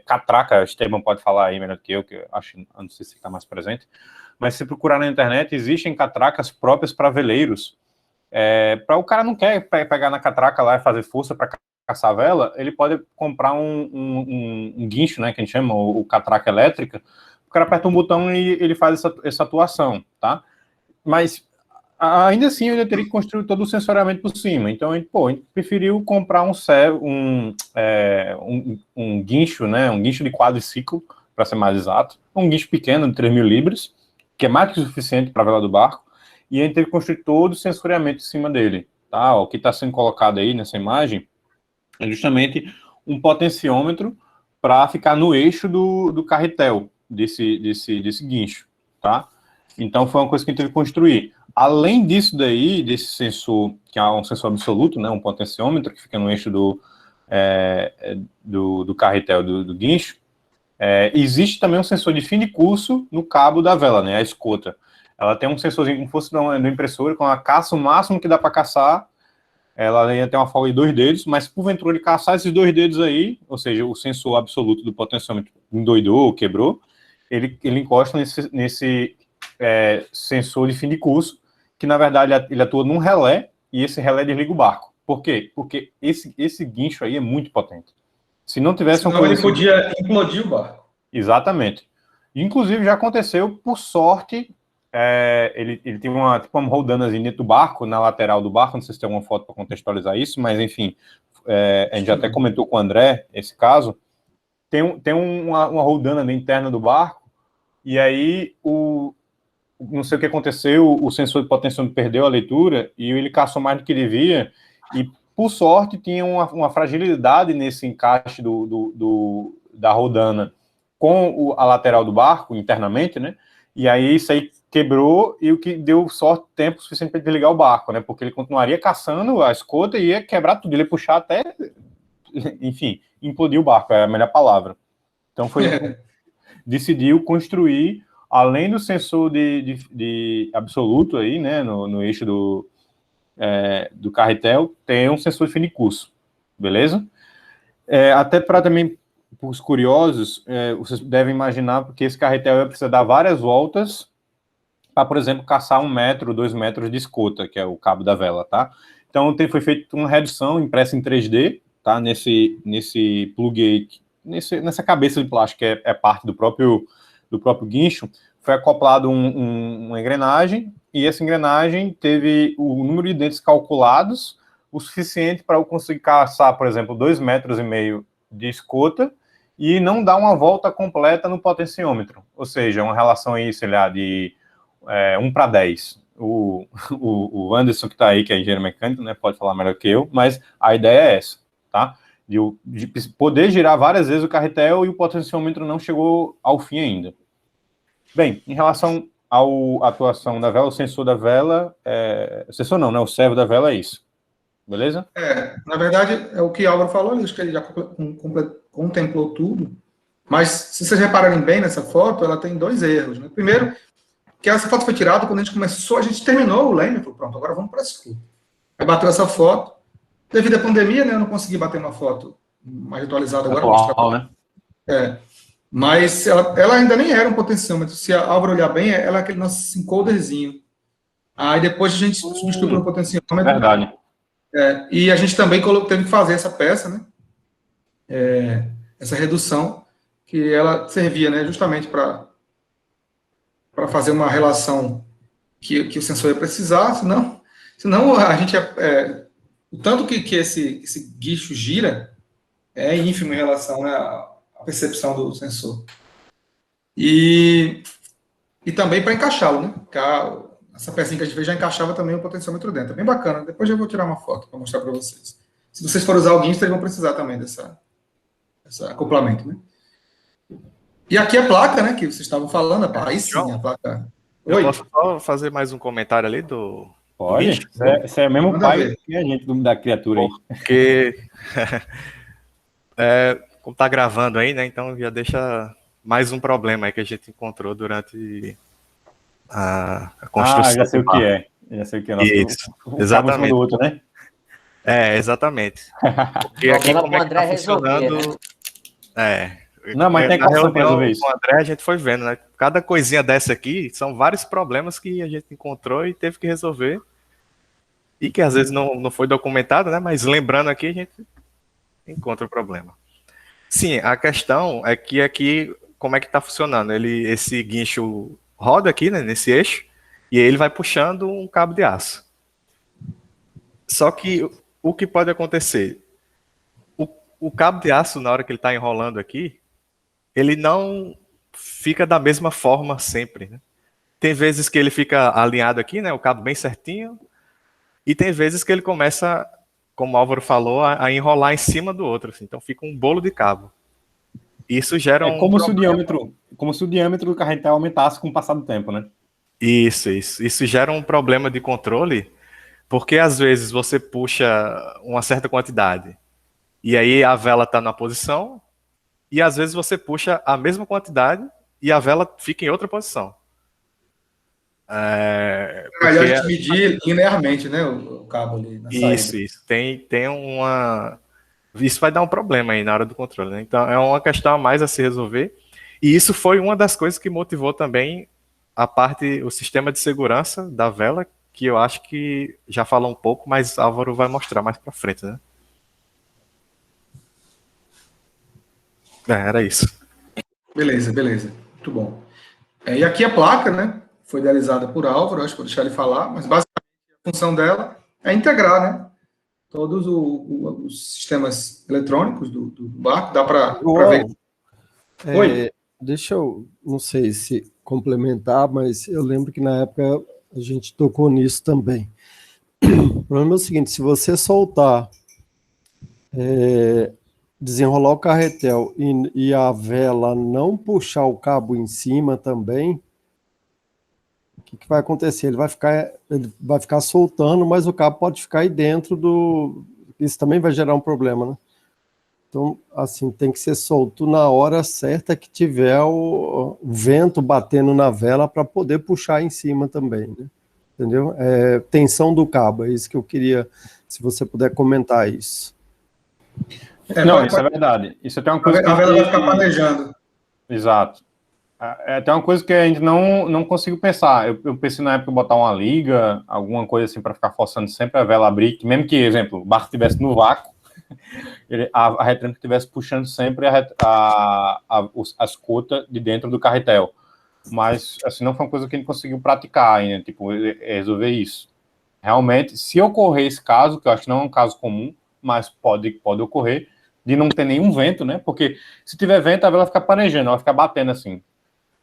catraca, Esteban pode falar aí melhor do que eu acho, não sei se está mais presente, mas se procurar na internet, existem catracas próprias para veleiros. Para o cara não quer pegar na catraca lá e fazer força para caçar a vela, ele pode comprar um guincho, né, que a gente chama, o catraca elétrica, o cara aperta um botão e ele faz essa atuação, tá? Mas, ainda assim, eu ainda teria que construir todo o sensoriamento por cima, então, a gente preferiu comprar um guincho, né, um guincho de quadriciclo, para ser mais exato, um guincho pequeno de 3.000 libras, que é mais que o suficiente para a vela do barco, e a gente teve que construir todo o sensoriamento em cima dele, tá? O que está sendo colocado aí nessa imagem é justamente um potenciômetro para ficar no eixo do carretel desse guincho, tá? Então foi uma coisa que a gente teve que construir. Além disso daí, desse sensor, que é um sensor absoluto, né, um potenciômetro que fica no eixo do carretel do guincho, Existe também um sensor de fim de curso no cabo da vela, né, a escota. Ela tem um sensorzinho como se fosse do impressor, com a caça o máximo que dá para caçar. Ela ainda tem uma folga de 2 dedos, mas porventura ele caçar esses 2 dedos aí, ou seja, o sensor absoluto do potenciômetro endoidou, quebrou, ele encosta nesse sensor de fim de curso, que na verdade ele atua num relé, e esse relé desliga o barco. Por quê? Porque esse guincho aí é muito potente. Se não tivesse Senão ele podia implodir o barco. Exatamente. Inclusive já aconteceu, por sorte, ele tem uma roldanazinha dentro do barco, na lateral do barco, não sei se tem alguma foto para contextualizar isso, mas enfim, a gente já até comentou com o André esse caso. Tem uma roldana na interna do barco, e aí não sei o que aconteceu, o sensor de potenciômetro perdeu a leitura, e ele caçou mais do que devia, e por sorte tinha uma fragilidade nesse encaixe da roldana com a lateral do barco, internamente, né? E aí isso aí quebrou, e o que deu tempo suficiente para desligar o barco, né? Porque ele continuaria caçando a escota e ia quebrar tudo, ele ia puxar até, enfim, implodir o barco, é a melhor palavra. Então decidiu construir, além do sensor de absoluto aí, né, no eixo do carretel, tem um sensor de fim de curso, beleza? Até para também, para os curiosos, vocês devem imaginar que esse carretel vai precisar dar várias voltas para, por exemplo, caçar 1 metro, 2 metros de escota, que é o cabo da vela, tá? Então, foi feita uma redução impressa em 3D, tá? Nesse plug aí, nessa cabeça de plástico, que é parte do próprio guincho, foi acoplado uma engrenagem, e essa engrenagem teve o número de dentes calculados, o suficiente para eu conseguir caçar, por exemplo, 2,5 metros de escota, e não dar uma volta completa no potenciômetro. Ou seja, uma relação aí, sei lá, de 1:10. O Anderson, que está aí, que é engenheiro mecânico, né, pode falar melhor que eu, mas a ideia é essa, tá? De poder girar várias vezes o carretel e o potenciômetro não chegou ao fim ainda. Bem, em relação à atuação da vela, o sensor da vela, sensor não, né? O servo da vela é isso. Beleza? Na verdade, é o que Álvaro falou ali, acho que ele já contemplou tudo, mas se vocês repararem bem nessa foto, ela tem 2 erros, né? Primeiro, que essa foto foi tirada quando a gente terminou o leme, falou, pronto, agora vamos para a escuta. Aí bateu essa foto, devido à pandemia, né, eu não consegui bater uma foto mais atualizada agora. Atual, né? Mas ela ainda nem era um potenciômetro. Se a Álvaro olhar bem, ela é aquele nosso encoderzinho. Aí depois a gente substituiu pelo potenciômetro. Verdade. E a gente também teve que fazer essa peça, né? Essa redução, que ela servia, né, justamente para fazer uma relação que o sensor ia precisar, senão a gente o tanto que esse guincho gira é ínfimo em relação, né, à percepção do sensor. E também para encaixá-lo, né? Essa pecinha que a gente fez já encaixava também o potenciômetro dentro. É bem bacana. Depois eu vou tirar uma foto para mostrar para vocês. Se vocês forem usar o guincho, vocês vão precisar também desse acoplamento, né? E aqui a placa, né, que vocês estavam falando, aí sim, a placa. Eu posso só fazer mais um comentário ali do... Pode, você é mesmo pai que a gente da criatura aí. Porque, como tá gravando aí, né, então já deixa mais um problema aí que a gente encontrou durante a construção. Já sei o que é. Já sei o que é. Nosso, isso, exatamente. Do outro, né? Exatamente. Porque aqui como é que tá funcionando... Não, mas tem como resolver isso. Com o André, a gente foi vendo, né? Cada coisinha dessa aqui são vários problemas que a gente encontrou e teve que resolver. E que às vezes não foi documentado, né? Mas lembrando aqui, a gente encontra o problema. Sim, a questão é que aqui, como é que está funcionando? Esse guincho roda aqui, né, nesse eixo, e aí ele vai puxando um cabo de aço. Só que o que pode acontecer? O cabo de aço, na hora que ele está enrolando aqui, ele não fica da mesma forma sempre, né? Tem vezes que ele fica alinhado aqui, né, o cabo bem certinho, e tem vezes que ele começa, como o Álvaro falou, a enrolar em cima do outro, assim, então fica um bolo de cabo. Isso gera como se o diâmetro do carretel aumentasse com o passar do tempo, né? Isso gera um problema de controle, porque às vezes você puxa uma certa quantidade, e aí a vela está na posição, e às vezes você puxa a mesma quantidade e a vela fica em outra posição. Melhor a gente medir linearmente, né, o cabo ali na saída. Isso. Tem uma... Isso vai dar um problema aí na hora do controle, né? Então, é uma questão a mais a se resolver. E isso foi uma das coisas que motivou também o sistema de segurança da vela, que eu acho que já falou um pouco, mas Álvaro vai mostrar mais para frente, né? Era isso. Beleza. Muito bom. E aqui a placa, né, foi idealizada por Álvaro, acho que vou deixar ele falar, mas basicamente a função dela é integrar, né, todos os sistemas eletrônicos do barco, dá para ver. Oi? Deixa eu, não sei se complementar, mas eu lembro que na época a gente tocou nisso também. O problema é o seguinte, se você soltar, desenrolar o carretel e a vela não puxar o cabo em cima também, o que vai acontecer? Ele vai ficar soltando, mas o cabo pode ficar aí dentro do... Isso também vai gerar um problema, né? Então, assim, tem que ser solto na hora certa que tiver o vento batendo na vela para poder puxar em cima também, né? Entendeu? Tensão do cabo, é isso que eu queria, se você puder comentar isso. Não, isso é verdade. Isso é uma coisa a vela vai ficar planejando. Exato. É até uma coisa que a gente não consigo pensar. Eu pensei na época botar uma liga, alguma coisa assim para ficar forçando sempre a vela abrir, que mesmo que, exemplo, o barco estivesse no vácuo, a retranca estivesse puxando sempre as cotas de dentro do carretel. Mas, assim, não foi uma coisa que a gente conseguiu praticar ainda, tipo, resolver isso. Realmente, se ocorrer esse caso, que eu acho que não é um caso comum, mas pode ocorrer, de não ter nenhum vento, né? Porque se tiver vento, a vela fica planejando, ela vai ficar batendo assim,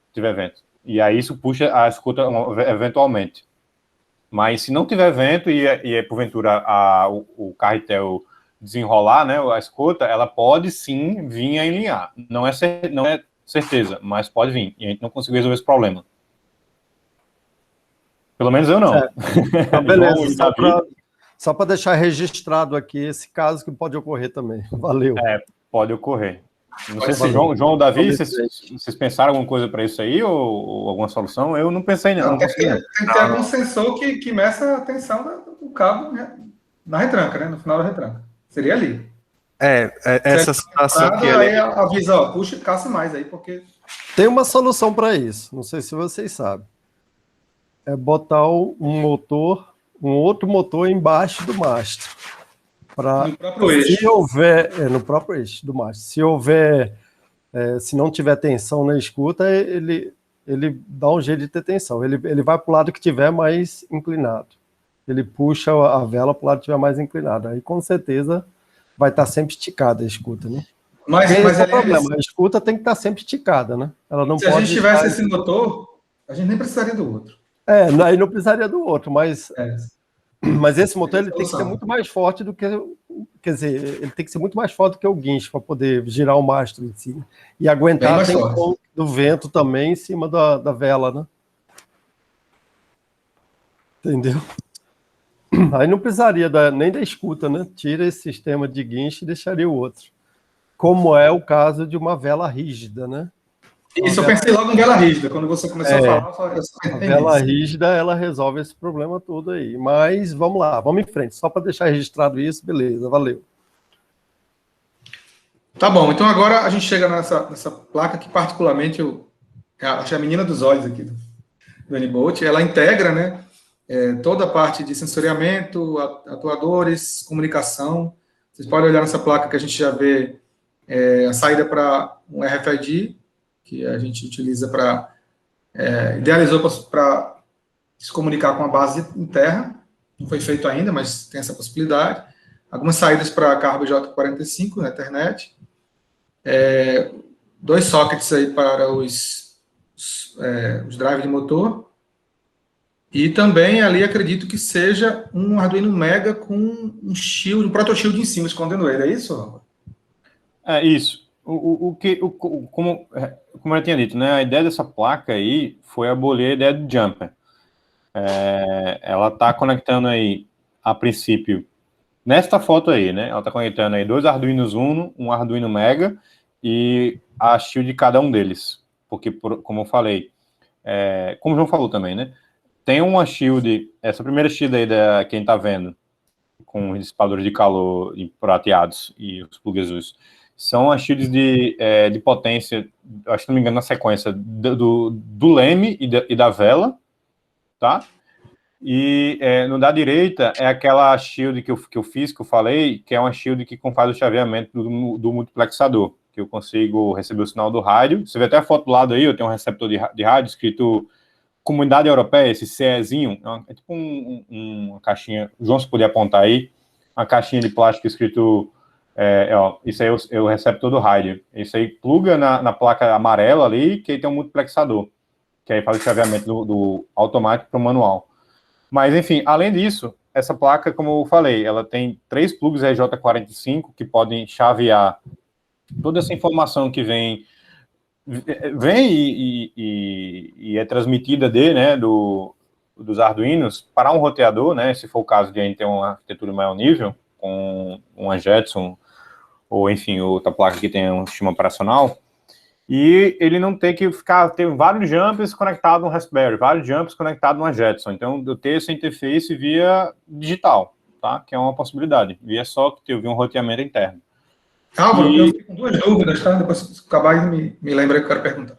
se tiver vento. E aí isso puxa a escuta eventualmente. Mas se não tiver vento e porventura o carretel desenrolar, né, a escuta, ela pode sim vir a alinhar. Não é certeza, mas pode vir. E a gente não conseguiu resolver esse problema. Pelo menos eu não. Tá, beleza, só para deixar registrado aqui esse caso que pode ocorrer também. Valeu. Pode ocorrer. Não sei se João ou Davi, vocês pensaram alguma coisa para isso aí ou alguma solução? Eu não pensei, não. Tem que ter algum sensor que meça a tensão do cabo, né, na retranca, né? No final da retranca. Seria ali. Essa situação que aí avisa, ó, puxa e caça mais aí, porque... Tem uma solução para isso, não sei se vocês sabem. É botar um outro motor embaixo do mastro. No próprio eixo. Se houver, no próprio eixo do mastro. Se houver, se não tiver tensão na escuta, ele dá um jeito de ter tensão. Ele vai para o lado que tiver mais inclinado. Ele puxa a vela para o lado que tiver mais inclinado. Aí, com certeza, vai estar sempre esticada a escuta, né? Mas esse é o problema. A escuta tem que estar sempre esticada, né? Ela não se a gente tivesse esse motor, a gente nem precisaria do outro. Aí não precisaria do outro, mas esse motor ele tem que ser muito mais forte do que... Quer dizer, ele tem que ser muito mais forte do que o guincho para poder girar o mastro em cima. E aguentar a tensão do vento também em cima da vela, né? Entendeu? Aí não precisaria nem da escuta, né? Tira esse sistema de guincho e deixaria o outro. Como é o caso de uma vela rígida, né? Isso, eu pensei logo em vela rígida. Quando você começou a falar, eu falei, a vela rígida, ela resolve esse problema todo aí. Mas vamos lá, vamos em frente. Só para deixar registrado isso, beleza, valeu. Tá bom, então agora a gente chega nessa placa que particularmente eu acho a menina dos olhos aqui do N-Bolt. Ela integra, né, toda a parte de sensoriamento, atuadores, comunicação. Vocês podem olhar nessa placa que a gente já vê a saída para um RFID, que a gente utiliza idealizou para se comunicar com a base em terra. Não foi feito ainda, mas tem essa possibilidade. Algumas saídas para carro J45 na internet. 2 sockets aí para os drives de motor. E também ali acredito que seja um Arduino Mega com um shield, um proto shield em cima, escondendo ele. É isso? Isso. Como eu tinha dito, né, a ideia dessa placa aí foi abolir a ideia do jumper. Ela está conectando aí, a princípio, nesta foto aí, né, ela está conectando aí 2 Arduinos Uno, um Arduino Mega e a shield de cada um deles. Porque, como eu falei, como o João falou também, né? Tem uma shield, essa primeira shield aí da quem tá vendo, com os dissipadores de calor prateados e os plugs azuis, são as shields de potência, acho que não me engano, na sequência do leme e da vela, tá? E no da direita é aquela shield que eu fiz, que eu falei, que é uma shield que faz o chaveamento do multiplexador, que eu consigo receber o sinal do rádio. Você vê até a foto do lado aí, eu tenho um receptor de rádio escrito Comunidade Europeia, esse CEzinho, é tipo uma caixinha, o João, se puder apontar aí, uma caixinha de plástico escrito, isso aí é o receptor do rádio. Isso aí pluga na placa amarela ali, que aí tem um multiplexador, que aí faz o chaveamento do automático para o manual. Mas, enfim, além disso, essa placa, como eu falei, ela tem 3 plugs RJ45 que podem chavear toda essa informação que vem e é transmitida dos Arduinos para um roteador, né, se for o caso de a gente ter uma arquitetura maior nível, com uma Jetson, ou enfim, outra placa que tenha um sistema operacional, e ele não ter que ter vários jumps conectados no Raspberry, vários jumps conectados numa Jetson. Então, eu ter essa interface via digital, tá? Que é uma possibilidade, via socket, via um roteamento interno. Álvaro, eu fiquei com 2 dúvidas, tá? Depois, se acabar, me lembra que eu quero perguntar.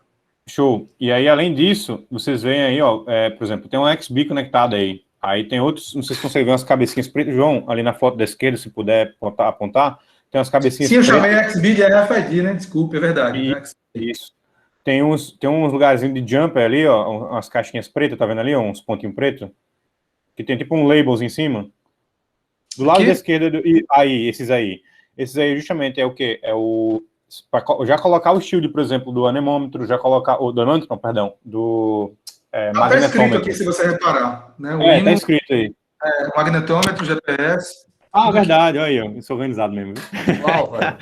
Show. E aí, além disso, vocês veem aí, ó, por exemplo, tem um XB conectado aí. Aí tem outros, não sei se conseguem ver umas cabecinhas pretas. João, ali na foto da esquerda, se puder apontar, tem umas cabecinhas pretas. Sim, eu pretas. chamei XB de RFID, né? Desculpe, é verdade. Isso. Tem uns lugarzinhos de jumper ali, ó, umas caixinhas pretas, tá vendo ali, ó, uns pontinhos pretos? Que tem tipo um labels em cima. Do lado da esquerda, esses aí. Esses aí justamente é o quê? É já colocar o shield, por exemplo, do anemômetro, já colocar, do anemômetro, não, perdão, do tá escrito aqui, se você reparar. Né? Tá escrito aí. O magnetômetro, GPS. Verdade, olha aí, eu sou organizado mesmo. Álvaro,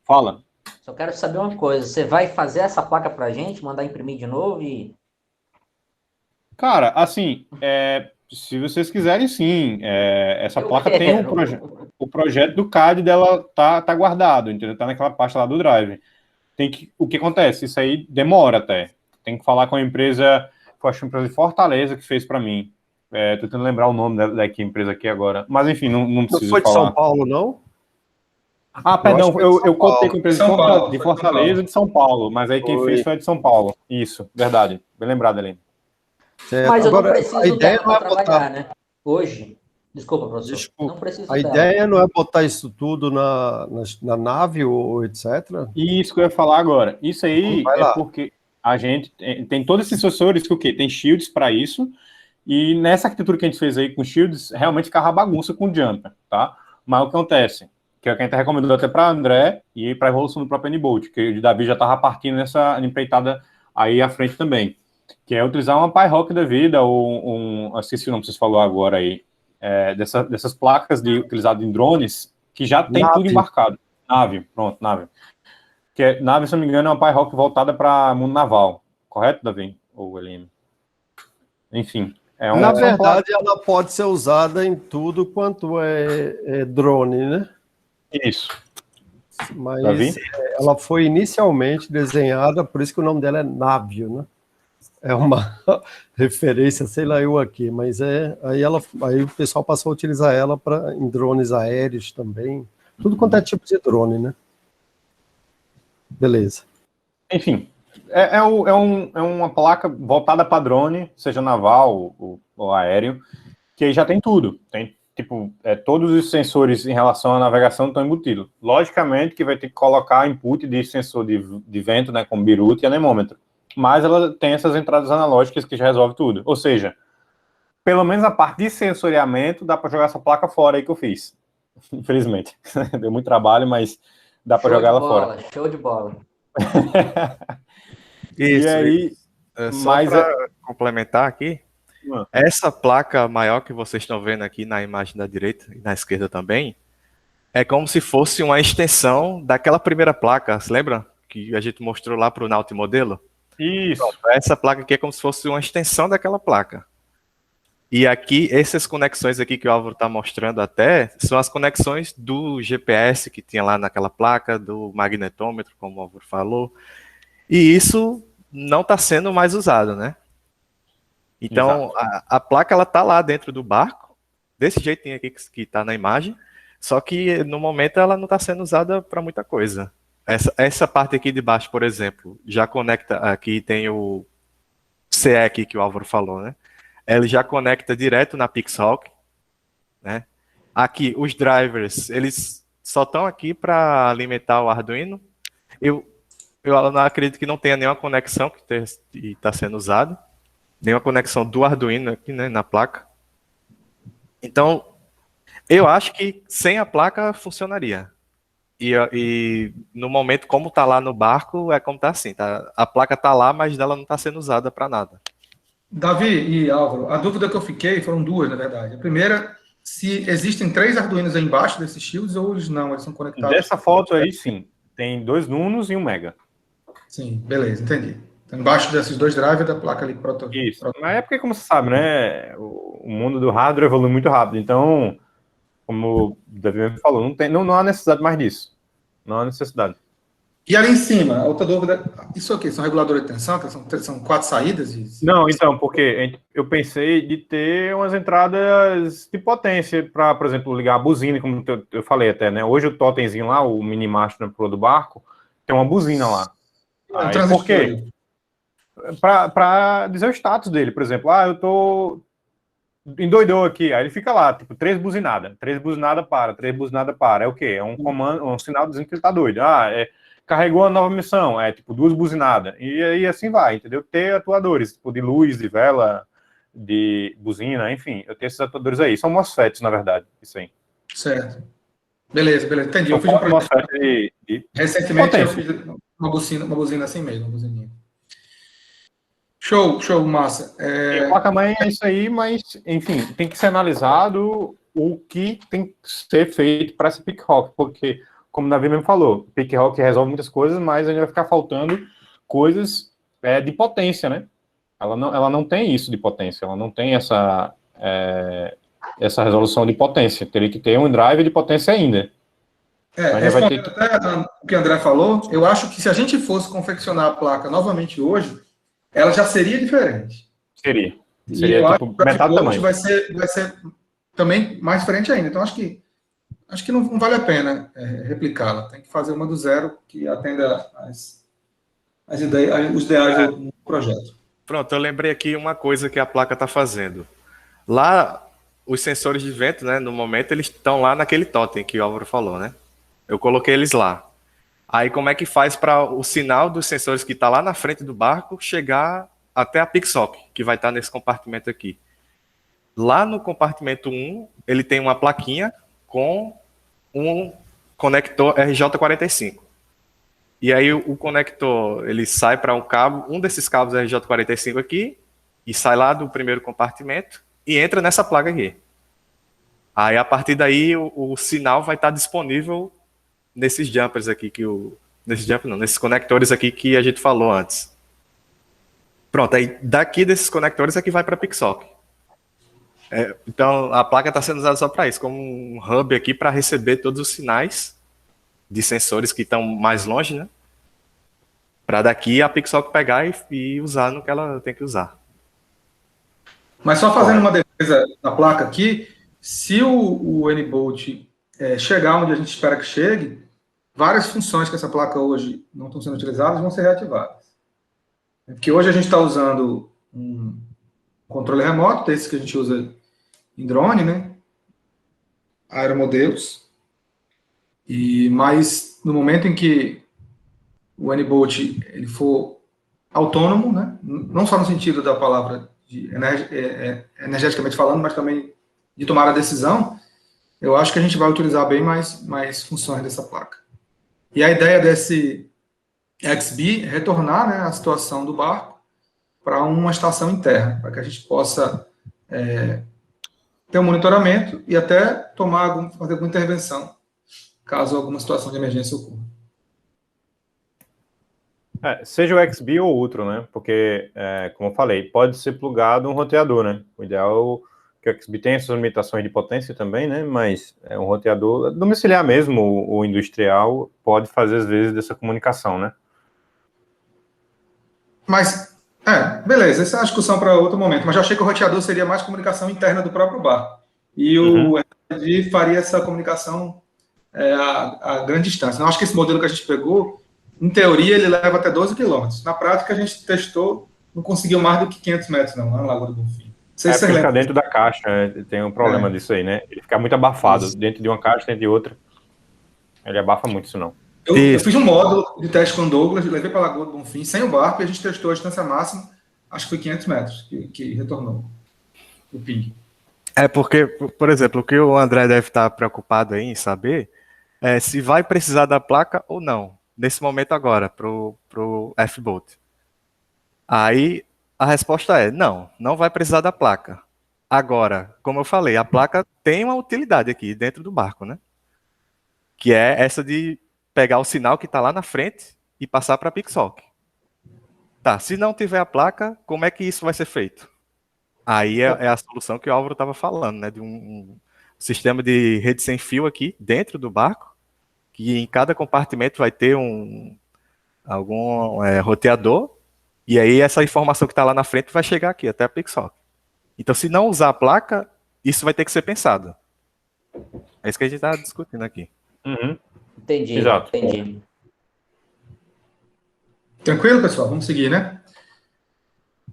Fala. só quero saber uma coisa, você vai fazer essa placa pra gente, mandar imprimir de novo e... Cara, assim, se vocês quiserem, sim. Essa placa tem o projeto do CAD dela tá guardado, entendeu? Tá naquela pasta lá do Drive. O que acontece? Isso aí demora até. Tem que falar com a empresa, eu acho uma empresa de Fortaleza que fez para mim. Tô tentando lembrar o nome da empresa aqui agora. Mas, enfim, não preciso falar. Não foi de São Paulo, não? Perdão, eu contei com a empresa de Fortaleza e de São Paulo, mas aí quem fez foi a de São Paulo. Isso, verdade. Bem lembrado, Helene. Certo. Mas eu agora, não preciso a ideia dela não é para trabalhar, né? Hoje. Desculpa, professor. Não preciso a ideia não é botar isso tudo na nave ou etc. Isso que eu ia falar agora. Isso aí porque a gente tem todos esses sensores que o quê? Tem shields para isso, e nessa arquitetura que a gente fez aí com shields, realmente ficava bagunça com o jumper, tá? Mas o que acontece? Que é o que a gente recomendou até para André e para a evolução do próprio N-Bolt, que o Davi já estava partindo nessa empreitada aí à frente também, que é utilizar uma Pi-Rock da vida, ou esqueci o nome que vocês falou agora aí, dessas placas utilizadas em drones, que já tem tudo embarcado. Nave. Nave, se não me engano, é uma Pi-Rock voltada para mundo naval. Correto, Davi? Ou Helene? Enfim. Na verdade, ela pode ser usada em tudo quanto é drone, né? Isso. Mas ela foi inicialmente desenhada, por isso que o nome dela é Navio, né? É uma referência, sei lá eu aqui, mas aí o pessoal passou a utilizar ela em drones aéreos também, tudo quanto é tipo de drone, né? Beleza. Enfim, é uma placa voltada para drone, seja naval ou aéreo, que aí já tem tudo. Tem, tipo, todos os sensores em relação à navegação estão embutidos. Logicamente que vai ter que colocar input de sensor de vento, né, como biruta e anemômetro. Mas ela tem essas entradas analógicas que já resolve tudo. Ou seja, pelo menos a parte de sensoriamento, dá para jogar essa placa fora aí que eu fiz. Infelizmente. Deu muito trabalho, mas dá para jogar ela fora. Show de bola. Isso. E aí, só para complementar aqui, essa placa maior que vocês estão vendo aqui na imagem da direita e na esquerda também, é como se fosse uma extensão daquela primeira placa, se lembra? Que a gente mostrou lá para o Nauti Modelo? Isso. Pronto, essa placa aqui é como se fosse uma extensão daquela placa. E aqui, essas conexões aqui que o Álvaro está mostrando até, são as conexões do GPS que tinha lá naquela placa, do magnetômetro, como o Álvaro falou. E isso não está sendo mais usado, né? Então, a placa ela está lá dentro do barco, desse jeitinho aqui que está na imagem, só que no momento ela não está sendo usada para muita coisa. Essa parte aqui de baixo, por exemplo, já conecta, aqui tem o CE aqui que o Álvaro falou, né? Ele já conecta direto na Pixhawk, né? Aqui, os drivers, eles só estão aqui para alimentar o Arduino. Eu não acredito que não tenha nenhuma conexão que está sendo usada, nenhuma conexão do Arduino aqui, né, na placa. Então, eu acho que sem a placa funcionaria. E no momento, como está lá no barco, é como está assim, tá? A placa está lá, mas ela não está sendo usada para nada. Davi e Álvaro, a dúvida que eu fiquei foram duas, na verdade. A primeira, se existem 3 Arduinos aí embaixo desses shields ou eles não, eles são conectados. Dessa foto aí, sim. Tem 2 Nunos e 1 Mega. Sim, beleza, entendi. Então, embaixo desses 2 drivers da placa ali proto. Isso. Mas é porque, como você sabe, né? O mundo do hardware evolui muito rápido. Então, como o Davi me falou, não há necessidade mais disso. Não há necessidade. E ali em cima, outra dúvida, isso aqui são reguladores de tensão, que são 4 saídas? Não, então, porque eu pensei de ter umas entradas de potência para, por exemplo, ligar a buzina, como eu falei até, né? Hoje o totemzinho lá, o mini-mastro na proa do barco, tem uma buzina lá. Aí, por quê? Para dizer o status dele, por exemplo, eu tô endoidou aqui, aí ele fica lá, tipo, 3 buzinadas para, 3 buzinadas para, é o quê? É um comando, um sinal dizendo que ele tá doido. Carregou a nova missão, tipo 2 buzinadas, e aí assim vai, entendeu? Ter atuadores, tipo, de luz, de vela, de buzina, enfim, eu tenho esses atuadores aí, são MOSFETs, na verdade, isso aí. Certo. Beleza, entendi. Eu fiz um projeto. Recentemente eu fiz uma buzina assim mesmo, uma buzininha. Show, massa. A placa-mãe é isso aí, mas, enfim, tem que ser analisado o que tem que ser feito para essa Pixhawk, porque, como o Davi mesmo falou, Pixhawk resolve muitas coisas, mas ainda vai ficar faltando coisas de potência, né? Ela não tem isso de potência, ela não tem essa resolução de potência. Teria que ter um drive de potência ainda. Respondendo até o que o André falou, eu acho que se a gente fosse confeccionar a placa novamente hoje, ela já seria diferente. Seria tipo, metade do tamanho. Vai ser também mais diferente ainda. Então, acho que não vale a pena replicá-la. Tem que fazer uma do zero que atenda os ideais do projeto. Pronto, eu lembrei aqui uma coisa que a placa está fazendo. Lá, os sensores de vento, né, no momento, eles estão lá naquele totem que o Álvaro falou, né? Eu coloquei eles lá. Aí, como é que faz para o sinal dos sensores que está lá na frente do barco chegar até a Pixhawk, que vai estar nesse compartimento aqui? Lá no compartimento 1, ele tem uma plaquinha com um conector RJ45. E aí o conector, ele sai para um desses cabos RJ45 aqui, e sai lá do primeiro compartimento, e entra nessa placa aqui. Aí, a partir daí, o sinal vai estar disponível nesses jumpers aqui, nesses conectores aqui que a gente falou antes. Pronto, aí daqui desses conectores é que vai para a Pixhawk. Então, a placa está sendo usada só para isso, como um hub aqui para receber todos os sinais de sensores que estão mais longe, né? Para daqui a Pixhawk pegar e usar no que ela tem que usar. Mas só fazendo uma defesa da placa aqui, se o N-Bolt chegar onde a gente espera que chegue, várias funções que essa placa hoje não estão sendo utilizadas vão ser reativadas. Porque hoje a gente está usando um controle remoto, desse que a gente usa em drone, né? Aeromodelos. Mas no momento em que o N-Bolt ele for autônomo, né? Não só no sentido da palavra energeticamente falando, mas também de tomar a decisão, eu acho que a gente vai utilizar bem mais funções dessa placa. E a ideia desse XB é retornar, né, a situação do barco para uma estação interna, para que a gente possa ter um monitoramento e até fazer alguma intervenção, caso alguma situação de emergência ocorra. Seja o XB ou outro, né? Porque, como eu falei, pode ser plugado um roteador, né? O ideal que o XBee tem essas limitações de potência também, né? Mas é um roteador domiciliar mesmo, o industrial, pode fazer às vezes dessa comunicação, né? Mas, beleza, essa é uma discussão para outro momento, mas eu achei que o roteador seria mais comunicação interna do próprio barco. E o RFID faria essa comunicação a grande distância. Eu acho que esse modelo que a gente pegou, em teoria, ele leva até 12 quilômetros. Na prática, a gente testou, não conseguiu mais do que 500 metros, não, na Lagoa do Bonfim. Porque fica dentro da caixa, né? Tem um problema disso aí, né? Ele fica muito abafado, Isso. dentro de uma caixa, dentro de outra. Ele abafa muito isso, não. Eu fiz um módulo de teste com o Douglas, levei para a Lagoa do Bonfim, sem o barco, e a gente testou a distância máxima, acho que foi 500 metros que retornou o ping. Porque, por exemplo, o que o André deve estar preocupado aí em saber é se vai precisar da placa ou não, nesse momento agora, pro F-Bolt. Aí a resposta é não, não vai precisar da placa. Agora, como eu falei, a placa tem uma utilidade aqui dentro do barco, né? Que é essa de pegar o sinal que está lá na frente e passar para a PIXOC. Tá, se não tiver a placa, como é que isso vai ser feito? Aí é a solução que o Álvaro estava falando, né? De um sistema de rede sem fio aqui dentro do barco, que em cada compartimento vai ter algum roteador, e aí essa informação que está lá na frente vai chegar aqui, até a PIXOC. Então, se não usar a placa, isso vai ter que ser pensado. É isso que a gente está discutindo aqui. Entendi, Exato. entendi. Tranquilo, pessoal? Vamos seguir, né?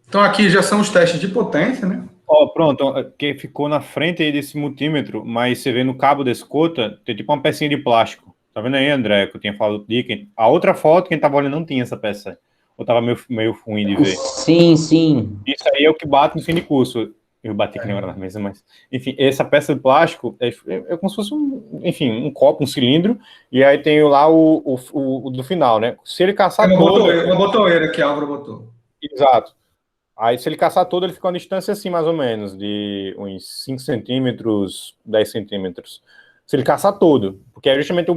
Então, aqui já são os testes de potência, né? Pronto, que ficou na frente aí desse multímetro, mas você vê no cabo da escota, tem tipo uma pecinha de plástico. Tá vendo aí, André, que eu tinha falado de a outra foto, quem tava olhando não tinha essa peça. Ou tava meio ruim de ver. Sim, sim. Isso aí é o que bate no fim de curso. Eu bati aqui na mesa, mas... Enfim, essa peça de plástico é como se fosse um copo, um cilindro, e aí tem lá o do final, né? Se ele caçar todo... Uma botoeira que a Álvaro botou. Exato. Aí, se ele caçar todo, ele fica uma distância assim, mais ou menos, de uns 5 centímetros, 10 centímetros. Se ele caçar todo, porque é justamente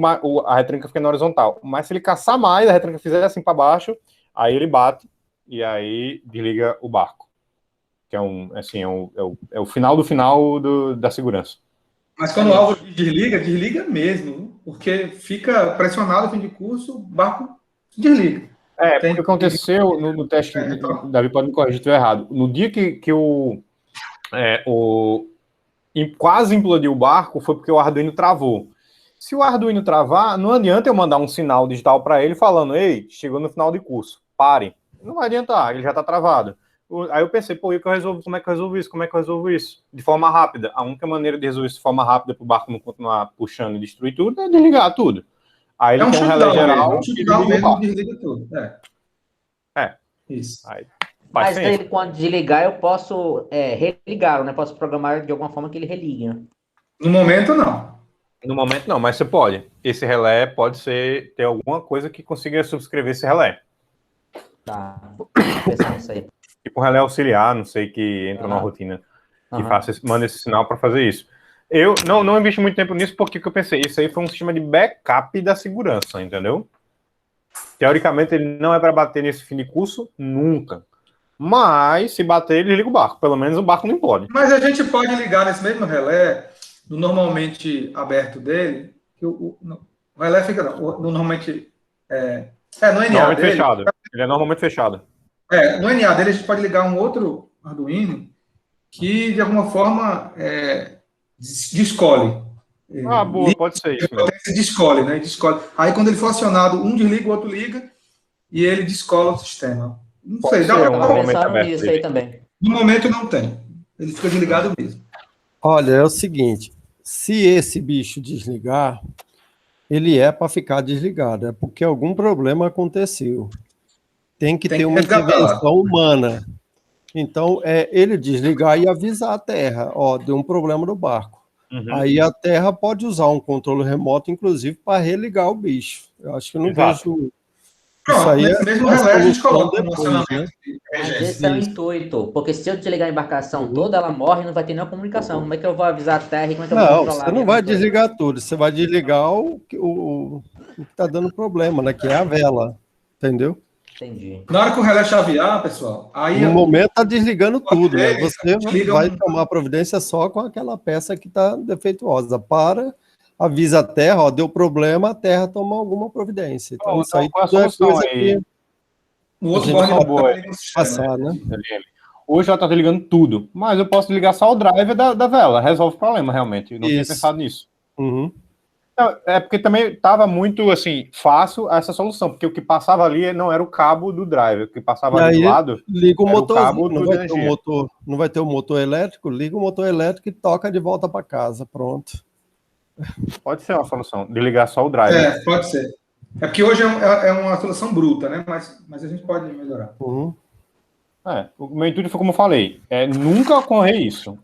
a retranca fica na horizontal. Mas se ele caçar mais, a retranca fizer assim para baixo, aí ele bate e aí desliga o barco. Que é o final do final da segurança. Mas quando o Álvaro desliga, desliga mesmo, porque fica pressionado no fim de curso, o barco desliga. Porque o que aconteceu no teste, Davi pode me corrigir se estiver errado, no dia que quase implodiu o barco, foi porque o Arduino travou. Se o Arduino travar, não adianta eu mandar um sinal digital para ele falando, ei, chegou no final de curso, pare. Não vai adiantar, ele já está travado. Aí eu pensei, como é que eu resolvo isso? De forma rápida. A única maneira de resolver isso de forma rápida para o barco não continuar puxando e destruir tudo é desligar tudo. Aí ele tem um relé geral e desliga tudo. Isso. Mas ele, quando desligar, eu posso religar, né? Posso programar de alguma forma que ele religue. Né? No momento, não. No momento, não, mas você pode. Esse relé pode ter alguma coisa que consiga subscrever esse relé. Tá. Pensando nisso aí. Tipo um relé auxiliar, não sei, que entra na rotina, que manda esse sinal para fazer isso. Eu não investi muito tempo nisso, porque eu pensei, isso aí foi um sistema de backup da segurança, entendeu? Teoricamente, ele não é para bater nesse fim de curso, nunca. Mas, se bater, ele liga o barco. Pelo menos o barco não implode. Mas a gente pode ligar nesse mesmo relé, no normalmente aberto dele, que o relé fica, normalmente, no NA normalmente dele... fechado. Ele é normalmente fechado. No NA dele, a gente pode ligar um outro Arduino que, de alguma forma, descolhe. Boa, pode ser isso mesmo. Descolhe, né? Descolhe. Aí, quando ele for acionado, um desliga, o outro liga, e ele descola o sistema. Não sei, dá uma pensando nisso aí também. No momento, não tem. Ele fica desligado mesmo. Olha, é o seguinte, se esse bicho desligar, ele é para ficar desligado, é porque algum problema aconteceu. Tem que ter uma intervenção humana. Então, ele desligar e avisar a Terra, deu um problema no barco. Aí a Terra pode usar um controle remoto, inclusive, para religar o bicho. Eu acho que não vejo... Pronto, isso aí nesse mesmo relé a gente coloca depois, né? Esse é o intuito, porque se eu desligar a embarcação toda, ela morre e não vai ter nenhuma comunicação. Como é que eu vou avisar a Terra e como é que eu vou controlar? Você não vai desligar tudo, você vai desligar o que está dando problema, né? Que é a vela, entendeu? Entendi. Na hora que o relé chavear, pessoal, aí... No momento está desligando tudo, né? Você desliga vai tomar providência só com aquela peça que está defeituosa. Avisa a terra, ó, deu problema, a terra toma alguma providência. Então, isso aí qual a tudo é solução coisa aí? que No outro a gente borne fala boa, liga no sistema, passar, né? Hoje ela está desligando tudo, mas eu posso ligar só o driver da vela, resolve o problema, realmente. Eu não tinha Isso. pensado nisso. Uhum. Não, é porque também estava muito, assim, fácil essa solução, porque o que passava ali não era o cabo do driver, o que passava E ali aí, do lado liga o era o motor, cabo não de vai ter o energia. motor, não vai ter o motor elétrico, liga o motor elétrico e toca de volta para casa, pronto. Pode ser uma solução, de ligar só o driver. Pode ser. É porque hoje é uma solução bruta, né? Mas a gente pode melhorar. Uhum. O meu intuito foi como eu falei, nunca ocorrer isso.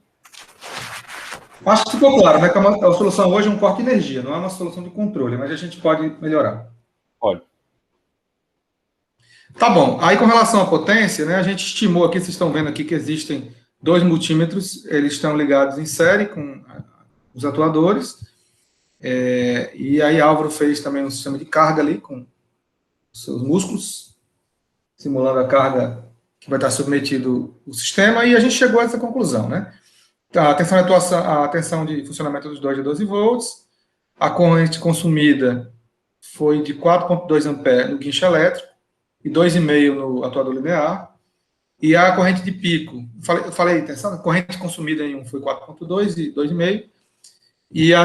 Acho que ficou claro, né? Que a solução hoje é um corte de energia, não é uma solução de controle, mas a gente pode melhorar. Pode. Tá bom. Aí, com relação à potência, né? A gente estimou aqui, vocês estão vendo aqui que existem 2 multímetros, eles estão ligados em série com os atuadores. E aí, Álvaro fez também um sistema de carga ali com os seus músculos, simulando a carga que vai estar submetido o sistema, e a gente chegou a essa conclusão, né? A tensão de funcionamento dos 2 de 12 volts, a corrente consumida foi de 4,2 ampere no guincho elétrico e 2,5 no atuador linear, e a corrente de pico, eu falei tensão, a corrente consumida em um foi 4,2 e 2,5, e a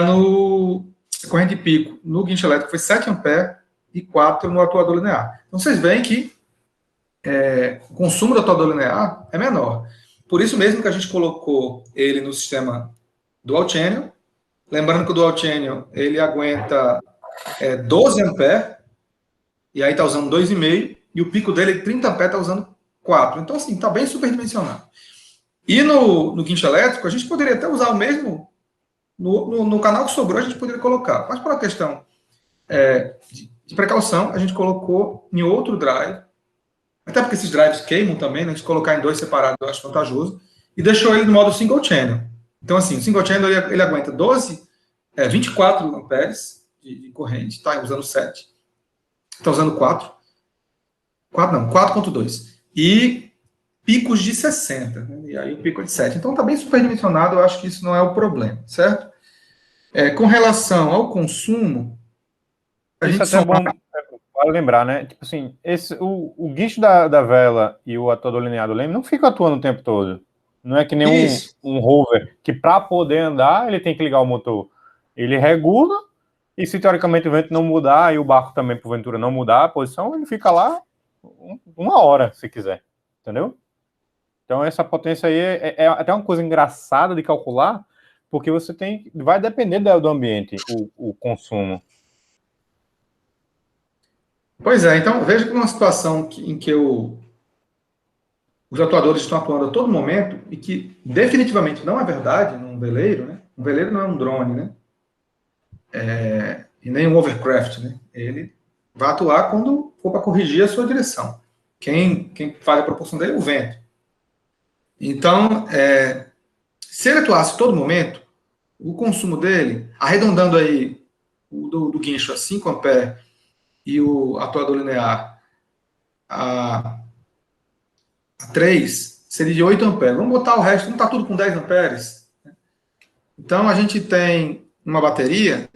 corrente de pico no guincho elétrico foi 7 ampere e 4 no atuador linear. Então, vocês veem que o consumo do atuador linear é menor. Por isso mesmo que a gente colocou ele no sistema dual channel. Lembrando que o dual channel ele aguenta 12 ampere, e aí está usando 2,5, e o pico dele, 30 ampere, está usando 4. Então, assim, está bem superdimensionado. E no guincho elétrico, a gente poderia até usar o mesmo, no canal que sobrou, a gente poderia colocar. Mas por uma questão de precaução, a gente colocou em outro drive, até porque esses drives queimam também, né? A gente colocar em 2 separados eu acho vantajoso, e deixou ele no modo single channel. Então, assim, o single channel ele aguenta 24 amperes de corrente, está usando 7, está usando 4,2. E picos de 60, né? E aí o pico é de 7. Então, está bem superdimensionado, eu acho que isso não é o problema, certo? Com relação ao consumo, a gente Isso é bom. Vale lembrar, né? Tipo assim, o guincho da vela e o atuador linear do leme não fica atuando o tempo todo. Não é que nem um rover, que para poder andar, ele tem que ligar o motor. Ele regula, e se teoricamente o vento não mudar, e o barco também, porventura, não mudar a posição, ele fica lá 1 hora, se quiser. Entendeu? Então, essa potência aí é até uma coisa engraçada de calcular, porque vai depender do ambiente, o consumo. Pois é, então veja que uma situação em que os atuadores estão atuando a todo momento e que definitivamente não é verdade num veleiro, né? Um veleiro não é um drone, né? E nem um overcraft, né? Ele vai atuar quando for para corrigir a sua direção. Quem faz a proporção dele é o vento. Então, se ele atuasse a todo momento, o consumo dele, arredondando aí o do guincho a 5 ampere e o atuador linear a 3, seria de 8 amperes. Vamos botar o resto, não está tudo com 10 amperes. Então, a gente tem uma bateria,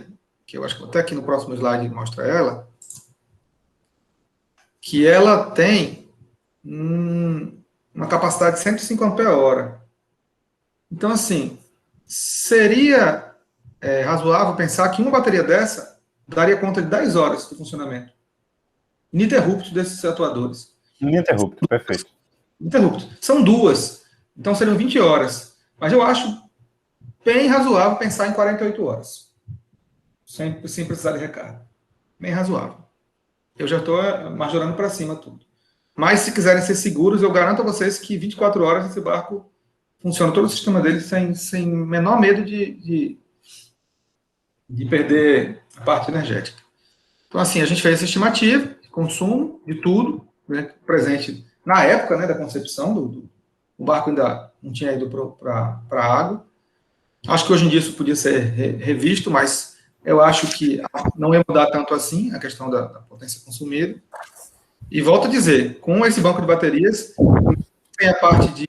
que eu acho que até aqui no próximo slide mostra ela, que ela tem uma capacidade de 105 ampere-hora. Então, assim, seria razoável pensar que uma bateria dessa daria conta de 10 horas de funcionamento ininterrupto desses atuadores. Ininterrupto, perfeito. Ininterrupto. São 2, então seriam 20 horas. Mas eu acho bem razoável pensar em 48 horas, sem precisar de recarga. Bem razoável. Eu já estou majorando para cima tudo. Mas, se quiserem ser seguros, eu garanto a vocês que 24 horas esse barco funciona, todo o sistema dele, sem menor medo de perder a parte energética. Então, assim, a gente fez essa estimativa de consumo de tudo, né, presente na época, né, da concepção o barco ainda não tinha ido para a água. Acho que hoje em dia isso podia ser revisto, mas eu acho que não ia mudar tanto assim a questão da potência consumida. E volto a dizer, com esse banco de baterias, tem a parte de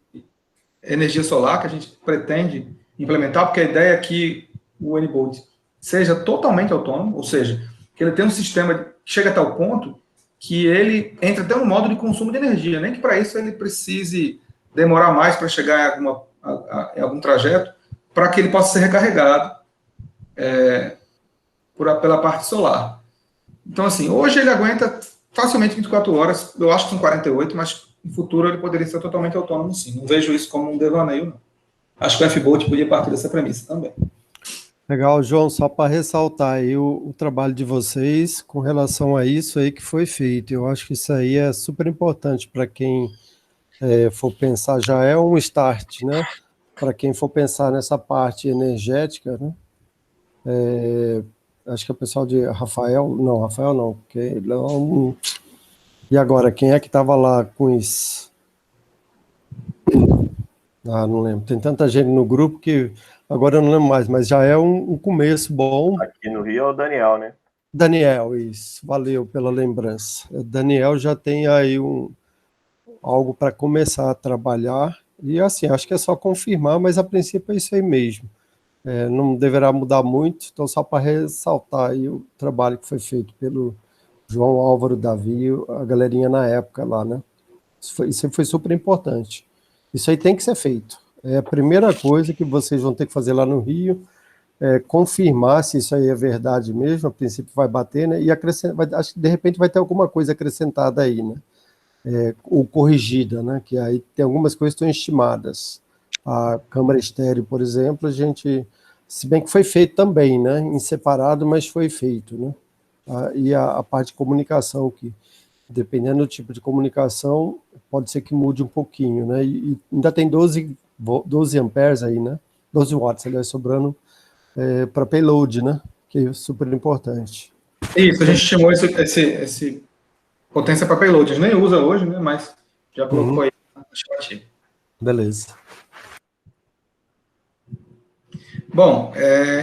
energia solar que a gente pretende implementar, porque a ideia é que o N-Bolt seja totalmente autônomo, ou seja, que ele tenha um sistema que chega a tal ponto que ele entra até no modo de consumo de energia, nem que para isso ele precise demorar mais para chegar em algum trajeto, para que ele possa ser recarregado pela parte solar. Então, assim, hoje ele aguenta facilmente 24 horas, eu acho que são 48, mas no futuro ele poderia ser totalmente autônomo, sim. Não vejo isso como um devaneio, não. Acho que o F-Bolt podia partir dessa premissa também. Legal, João, só para ressaltar aí o trabalho de vocês com relação a isso aí que foi feito. Eu acho que isso aí é super importante para quem for pensar, já é um start, né? Para quem for pensar nessa parte energética, né? Acho que é o pessoal de Rafael não, porque não. E agora, quem é que estava lá com isso? Não lembro. Tem tanta gente no grupo que agora eu não lembro mais, mas já é um começo bom. Aqui no Rio é o Daniel, né? Daniel, isso. Valeu pela lembrança. O Daniel já tem aí algo para começar a trabalhar. E assim, acho que é só confirmar, mas a princípio é isso aí mesmo. Não deverá mudar muito, então só para ressaltar aí o trabalho que foi feito pelo João Álvaro, Davi, a galerinha na época lá, né? Isso foi super importante. Isso aí tem que ser feito. É a primeira coisa que vocês vão ter que fazer lá no Rio, confirmar se isso aí é verdade mesmo, a princípio vai bater, né? E acho que de repente vai ter alguma coisa acrescentada aí, né? Ou corrigida, né? Que aí tem algumas coisas que estão estimadas. A câmara estéreo, por exemplo, a gente, se bem que foi feito também, né? Em separado, mas foi feito, né? E a parte de comunicação, que dependendo do tipo de comunicação, pode ser que mude um pouquinho, né? E ainda tem 12 amperes aí, né? 12 watts, aliás, sobrando para payload, né? Que é super importante. Isso, a gente chamou esse potência para payload. A gente nem usa hoje, né? Mas já colocou aí na estimativa. Beleza. Bom,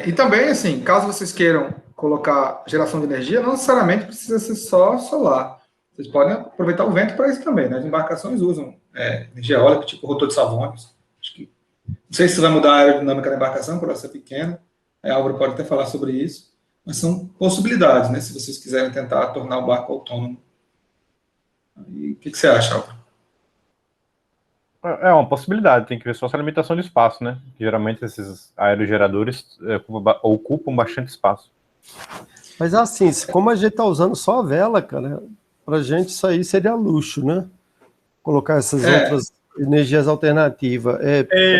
e também, assim, caso vocês queiram colocar geração de energia, não necessariamente precisa ser só solar. Vocês podem aproveitar o vento para isso também, né? As embarcações usam energia eólica, tipo rotor de Savônios. Não sei se vai mudar a aerodinâmica da embarcação, por ela ser pequena. A Álvaro pode até falar sobre isso. Mas são possibilidades, né? Se vocês quiserem tentar tornar o barco autônomo. E o que você acha, Álvaro? É uma possibilidade, tem que ver só essa limitação de espaço, né? Geralmente esses aerogeradores ocupam bastante espaço. Mas assim, como a gente está usando só a vela, cara, pra gente isso aí seria luxo, né? Colocar essas outras energias alternativas.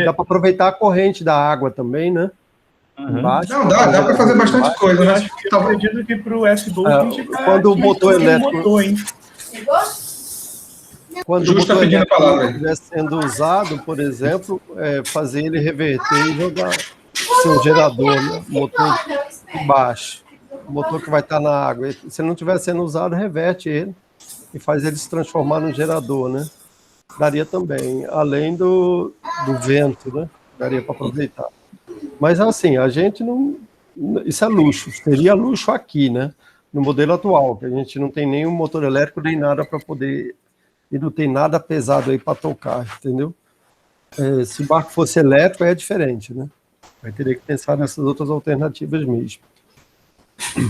Dá para aproveitar a corrente da água também, né? Embaixo, não, dá para fazer bastante coisa, né? Eu acredito que para o S-Bolt a gente quando o motor elétrico... Quando o motor elétrico estiver sendo usado, por exemplo, fazer ele reverter e jogar seu gerador, né? Motor baixo. O motor que vai estar na água. Se ele não estiver sendo usado, reverte ele e faz ele se transformar num gerador, né? Daria também, além do vento, né? Daria para aproveitar. Mas assim, a gente não... Isso é luxo. Seria luxo aqui, né? No modelo atual, que a gente não tem nenhum motor elétrico nem nada para poder... E não tem nada pesado aí para tocar, entendeu? Se o barco fosse elétrico, é diferente, né? Vai ter que pensar nessas outras alternativas mesmo.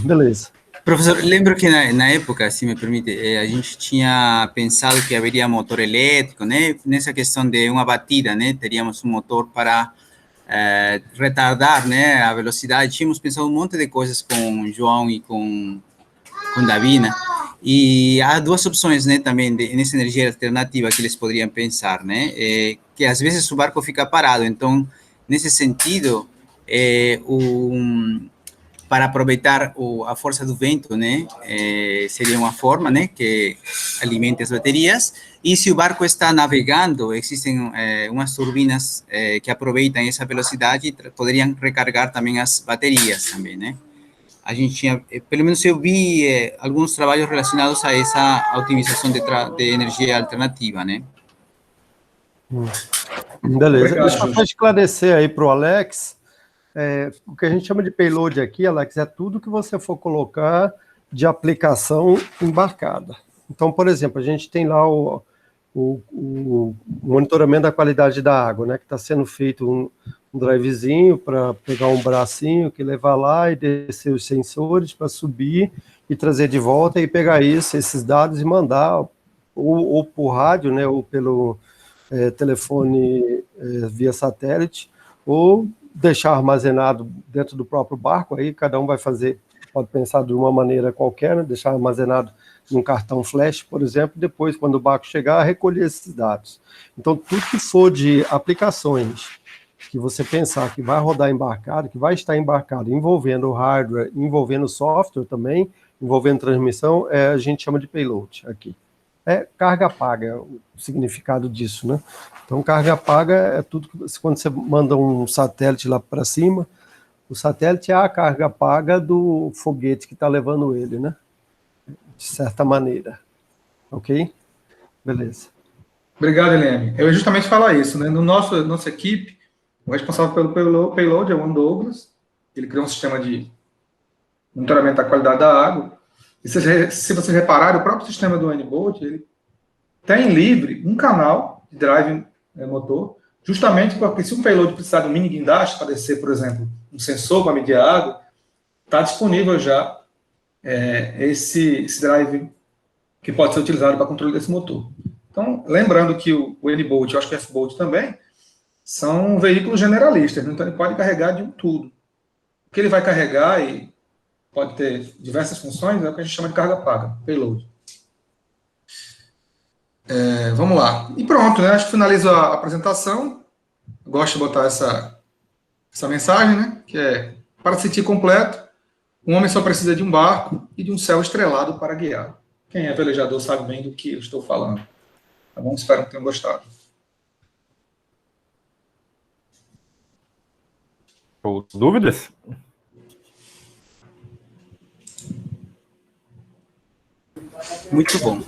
Beleza. Professor, lembro que na época, se me permite, a gente tinha pensado que haveria motor elétrico, né? Nessa questão de uma batida, né? Teríamos um motor para retardar, né, a velocidade. Tínhamos pensado um monte de coisas com o João e com Davi, né? E há duas opções, né, também nessa energia alternativa que eles poderiam pensar, né? Que às vezes o barco fica parado, então, nesse sentido, para aproveitar a força do vento, né, seria uma forma, né, que alimente as baterias. E se o barco está navegando, existem umas turbinas que aproveitam essa velocidade e poderiam recarregar também as baterias também, né? A gente tinha, pelo menos eu vi alguns trabalhos relacionados a essa otimização de energia alternativa, né? Beleza. Obrigado, deixa eu só esclarecer aí para o Alex. O que a gente chama de payload aqui, Alex, é tudo que você for colocar de aplicação embarcada. Então, por exemplo, a gente tem lá o monitoramento da qualidade da água, né, que está sendo feito um drivezinho para pegar um bracinho que levar lá e descer os sensores para subir e trazer de volta e pegar esses dados e mandar ou por rádio, né, ou pelo telefone via satélite, ou deixar armazenado dentro do próprio barco. Aí cada um vai fazer, pode pensar de uma maneira qualquer, né, deixar armazenado num cartão flash, por exemplo, depois, quando o barco chegar, recolher esses dados. Então, tudo que for de aplicações que você pensar que vai rodar embarcado, que vai estar embarcado, envolvendo hardware, envolvendo software também, envolvendo transmissão, a gente chama de payload aqui. É carga paga, é o significado disso, né? Então, carga paga é tudo que, quando você manda um satélite lá para cima, o satélite é a carga paga do foguete que está levando ele, né? De certa maneira. Ok? Beleza. Obrigado, Eliane. Eu ia justamente falar isso, né? Nossa equipe, o responsável pelo payload é o Juan Douglas. Ele criou um sistema de monitoramento da qualidade da água. E se vocês repararem, o próprio sistema do N-Bolt, ele tem livre um canal de drive motor, justamente porque se um payload precisar de um mini guindaste para descer, por exemplo, um sensor para medir a água, está disponível já esse drive que pode ser utilizado para controle desse motor. Então, lembrando que o N-Bolt, eu acho que o F-Bolt também, são veículos generalistas, então ele pode carregar de um tudo. O que ele vai carregar e pode ter diversas funções, é o que a gente chama de carga paga, payload. Vamos lá. E pronto, né? Acho que finalizo a apresentação. Eu gosto de botar essa mensagem, né? Que é, para se sentir completo, um homem só precisa de um barco e de um céu estrelado para guiar. Quem é velejador sabe bem do que eu estou falando. Tá bom? Espero que tenham gostado. Dúvidas? Muito bom.